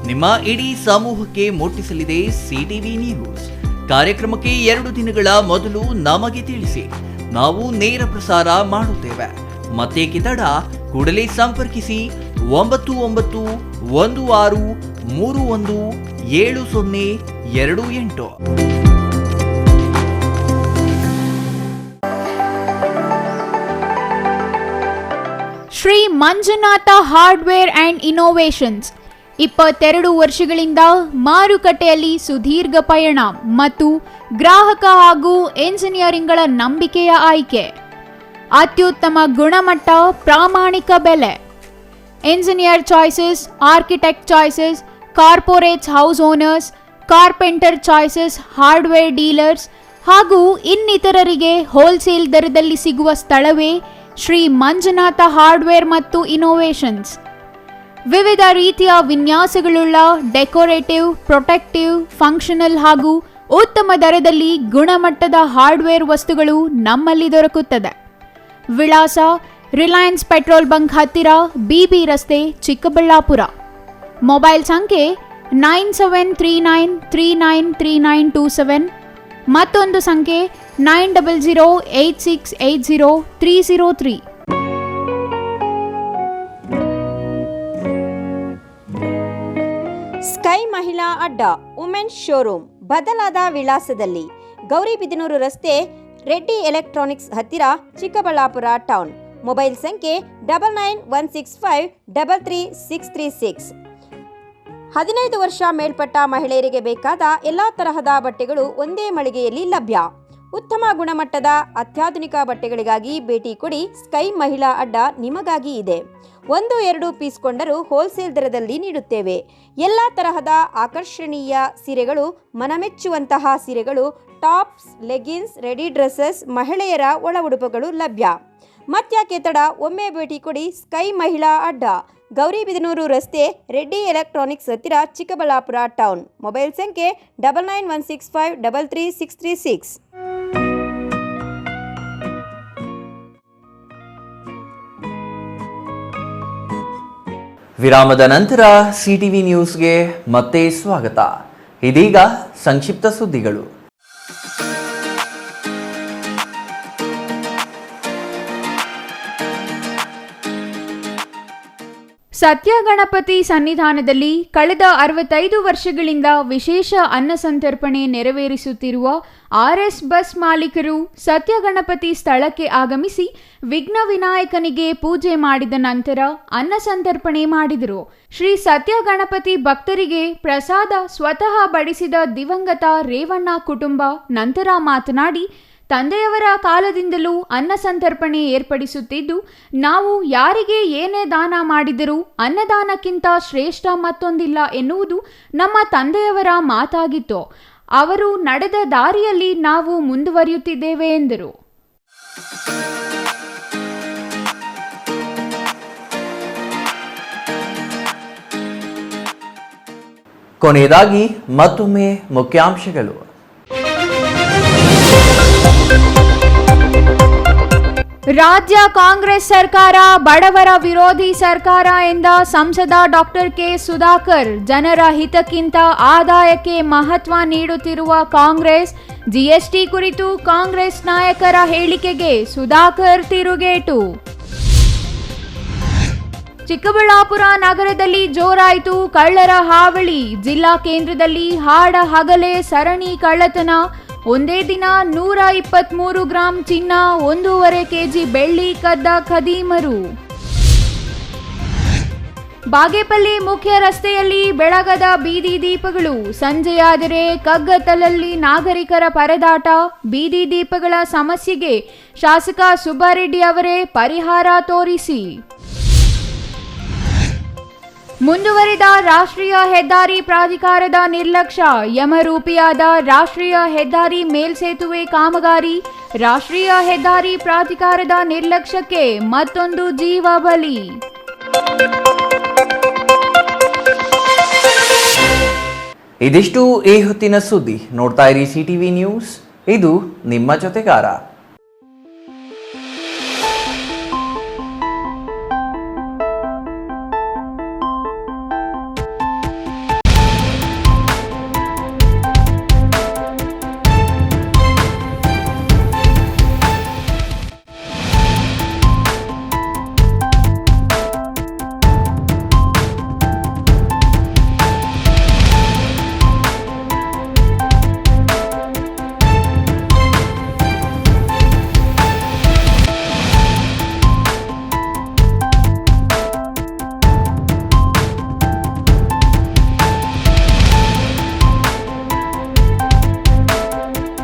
ನಿಮ್ಮ ಇಡೀ ಸಮೂಹಕ್ಕೆ ಮುಟ್ಟಿಸಲಿದೆ CTV ನ್ಯೂಸ್. ಕಾರ್ಯಕ್ರಮಕ್ಕೆ 2 ದಿನಗಳ ಮೊದಲು ನಮಗೆ ತಿಳಿಸಿ, ನಾವು ನೇರ ಪ್ರಸಾರ ಮಾಡುತ್ತೇವೆ. ಮತ್ತೇಕೆ ತಡ, ಕೂಡಲೇ ಸಂಪರ್ಕಿಸಿ 9916317028. Shri Manjunatha hardware and innovations 22 ವರ್ಷಗಳಿಂದ ಮಾರುಕಟ್ಟೆಯಲ್ಲಿ ಸುದೀರ್ಘ ಪಯಣ ಮತ್ತು ಗ್ರಾಹಕ ಹಾಗೂ ಎಂಜಿನಿಯರಿಂಗ್ಗಳ ನಂಬಿಕೆಯ ಆಯ್ಕೆ. ಅತ್ಯುತ್ತಮ ಗುಣಮಟ್ಟ, ಪ್ರಾಮಾಣಿಕ ಬೆಲೆ. Engineer choices, architect choices, corporates, house owners, carpenter choices, hardware dealers ಹಾಗೂ ಇನ್ನಿತರರಿಗೆ ಹೋಲ್ಸೇಲ್ ದರದಲ್ಲಿ ಸಿಗುವ ಸ್ಥಳವೇ ಶ್ರೀ ಮಂಜುನಾಥ ಹಾರ್ಡ್ವೇರ್ ಮತ್ತು ಇನ್ನೋವೇಷನ್ಸ್. ವಿವಿಧ ರೀತಿಯ ವಿನ್ಯಾಸಗಳುಳ್ಳ ಡೆಕೋರೇಟಿವ್, ಪ್ರೊಟೆಕ್ಟಿವ್, ಫಂಕ್ಷನಲ್ ಹಾಗೂ ಉತ್ತಮ ದರದಲ್ಲಿ ಗುಣಮಟ್ಟದ ಹಾರ್ಡ್ವೇರ್ ವಸ್ತುಗಳು ನಮ್ಮಲ್ಲಿ ದೊರಕುತ್ತದೆ. ವಿಳಾಸ: ರಿಲಯನ್ಸ್ ಪೆಟ್ರೋಲ್ ಬಂಕ್ ಹತ್ತಿರ, BB ರಸ್ತೆ, ಚಿಕ್ಕಬಳ್ಳಾಪುರ. ಮೊಬೈಲ್ ಸಂಖ್ಯೆ 9739393927. ಮತ್ತೊಂದು ಸಂಖ್ಯೆ 9008680303. ಸ್ಕೈ ಮಹಿಳಾ ಅಡ್ಡ ವುಮೆನ್ಸ್ ಶೋರೂಮ್ ಬದಲಾದ ವಿಳಾಸದಲ್ಲಿ, ಗೌರಿಬಿದನೂರು ರಸ್ತೆ, ರೆಡ್ಡಿ ಎಲೆಕ್ಟ್ರಾನಿಕ್ಸ್ ಹತ್ತಿರ, ಚಿಕ್ಕಬಳ್ಳಾಪುರ ಟೌನ್. ಮೊಬೈಲ್ ಸಂಖ್ಯೆ 9916533636. 15 ವರ್ಷ ಮೇಲ್ಪಟ್ಟ ಮಹಿಳೆಯರಿಗೆ ಬೇಕಾದ ಎಲ್ಲ ತರಹದ ಬಟ್ಟೆಗಳು ಒಂದೇ ಮಳಿಗೆಯಲ್ಲಿ ಲಭ್ಯ. ಉತ್ತಮ ಗುಣಮಟ್ಟದ ಅತ್ಯಾಧುನಿಕ ಬಟ್ಟೆಗಳಿಗಾಗಿ ಭೇಟಿ ಕೊಡಿ. ಸ್ಕೈ ಮಹಿಳಾ ಅಡ್ಡ ನಿಮಗಾಗಿ ಇದೆ. 1-2 ಪೀಸ್ ಕೊಂಡರೂ ಹೋಲ್ಸೇಲ್ ದರದಲ್ಲಿ ನೀಡುತ್ತೇವೆ. ಎಲ್ಲ ತರಹದ ಆಕರ್ಷಣೀಯ ಸೀರೆಗಳು, ಮನಮೆಚ್ಚುವಂತಹ ಸೀರೆಗಳು, ಟಾಪ್ಸ್, ಲೆಗಿನ್ಸ್, ರೆಡಿ ಡ್ರೆಸ್ಸಸ್, ಮಹಿಳೆಯರ ಒಳ ಉಡುಪುಗಳು ಲಭ್ಯ. ಮತ್ತ್ಯಾಕೆ ತಡ, ಒಮ್ಮೆ ಭೇಟಿ ಕೊಡಿ ಸ್ಕೈ ಮಹಿಳಾ ಅಡ್ಡ, ಗೌರಿಬಿದನೂರು ರಸ್ತೆ, ರೆಡ್ಡಿ ಎಲೆಕ್ಟ್ರಾನಿಕ್ಸ್ ಹತ್ತಿರ, ಚಿಕ್ಕಬಳ್ಳಾಪುರ ಟೌನ್. ಮೊಬೈಲ್ ಸಂಖ್ಯೆ 9916533636. ವಿರಾಮದ ನಂತರ ಸಿಟಿವಿ ನ್ಯೂಸ್ಗೆ ಮತ್ತೆ ಸ್ವಾಗತ. ಇದೀಗ ಸಂಕ್ಷಿಪ್ತ ಸುದ್ದಿಗಳು. ಸತ್ಯ ಗಣಪತಿ ಸನ್ನಿಧಾನದಲ್ಲಿ ಕಳೆದ 65 ವರ್ಷಗಳಿಂದ ವಿಶೇಷ ಅನ್ನ ಸಂತರ್ಪಣೆ ನೆರವೇರಿಸುತ್ತಿರುವ RS ಬಸ್ ಮಾಲೀಕರು ಸತ್ಯ ಗಣಪತಿ ಸ್ಥಳಕ್ಕೆ ಆಗಮಿಸಿ ವಿಘ್ನ ವಿನಾಯಕನಿಗೆ ಪೂಜೆ ಮಾಡಿದ ನಂತರ ಅನ್ನ ಸಂತರ್ಪಣೆ ಮಾಡಿದರು. ಶ್ರೀ ಸತ್ಯ ಗಣಪತಿ ಭಕ್ತರಿಗೆ ಪ್ರಸಾದ ಸ್ವತಃ ಬಡಿಸಿದ ದಿವಂಗತ ರೇವಣ್ಣ ಕುಟುಂಬ ನಂತರ ಮಾತನಾಡಿ, ತಂದೆಯವರ ಕಾಲದಿಂದಲೂ ಅನ್ನ ಸಂತರ್ಪಣೆ ಏರ್ಪಡಿಸುತ್ತಿದ್ದು, ನಾವು ಯಾರಿಗೆ ಏನೇ ದಾನ ಮಾಡಿದರೂ ಅನ್ನದಾನಕ್ಕಿಂತ ಶ್ರೇಷ್ಠ ಮತ್ತೊಂದಿಲ್ಲ ಎನ್ನುವುದು ನಮ್ಮ ತಂದೆಯವರ ಮಾತಾಗಿತ್ತು. ಅವರು ನಡೆದ ದಾರಿಯಲ್ಲಿ ನಾವು ಮುಂದುವರಿಯುತ್ತಿದ್ದೇವೆ ಎಂದರು. ಕೊನೆಯದಾಗಿ ಮತ್ತೊಮ್ಮೆ ಮುಖ್ಯಾಂಶಗಳು. ರಾಜ್ಯ ಕಾಂಗ್ರೆಸ್ ಸರ್ಕಾರ ಬಡವರ ವಿರೋಧಿ ಸರ್ಕಾರ ಎಂದ ಸಂಸದ ಡಾಕ್ಟರ್ ಕೆ ಸುಧಾಕರ್. ಜನರ ಹಿತಕ್ಕಿಂತ ಆದಾಯಕ್ಕೆ ಮಹತ್ವ ನೀಡುತ್ತಿರುವ ಕಾಂಗ್ರೆಸ್. ಜಿಎಸ್ಟಿ ಕುರಿತು ಕಾಂಗ್ರೆಸ್ ನಾಯಕರ ಹೇಳಿಕೆಗೆ ಸುಧಾಕರ್ ತಿರುಗೇಟು. ಚಿಕ್ಕಬಳ್ಳಾಪುರ ನಗರದಲ್ಲಿ ಜೋರಾಯಿತು ಕಳ್ಳರ ಹಾವಳಿ. ಜಿಲ್ಲಾ ಕೇಂದ್ರದಲ್ಲಿ ಹಾಡ ಹಗಲೇ ಸರಣಿ ಕಳ್ಳತನ. ಒಂದೇ ದಿನ 123 ಗ್ರಾಂ ಚಿನ್ನ, 1.5 ಕೆಜಿ ಬೆಳ್ಳಿ ಕದ್ದ ಖದೀಮರು. ಬಾಗೇಪಲ್ಲಿ ಮುಖ್ಯ ರಸ್ತೆಯಲ್ಲಿ ಬೆಳಗದ ಬೀದಿ ದೀಪಗಳು. ಸಂಜೆಯಾದರೆ ಕಗ್ಗತ್ತಲಲ್ಲಿ ನಾಗರಿಕರ ಪರದಾಟ. ಬೀದಿ ದೀಪಗಳ ಸಮಸ್ಯೆಗೆ ಶಾಸಕ ಸುಬ್ಬಾರೆಡ್ಡಿ ಅವರೇ ಪರಿಹಾರ ತೋರಿಸಿ. ಮುಂದುವರಿದ ರಾಷ್ಟ್ರೀಯ ಹೆದ್ದಾರಿ ಪ್ರಾಧಿಕಾರದ ನಿರ್ಲಕ್ಷ್ಯ. ಯಮರೂಪಿಯಾದ ರಾಷ್ಟ್ರೀಯ ಹೆದ್ದಾರಿ ಮೇಲ್ಸೇತುವೆ ಕಾಮಗಾರಿ. ರಾಷ್ಟ್ರೀಯ ಹೆದ್ದಾರಿ ಪ್ರಾಧಿಕಾರದ ನಿರ್ಲಕ್ಷ್ಯಕ್ಕೆ ಮತ್ತೊಂದು ಜೀವ ಬಲಿ. ಇದಿಷ್ಟು ಈ ಹೊತ್ತಿನ ಸುದ್ದಿ. ನೋಡ್ತಾ ಇರಿ ಸಿಟಿವಿ ನ್ಯೂಸ್, ಇದು ನಿಮ್ಮ ಜೊತೆಗಾರ.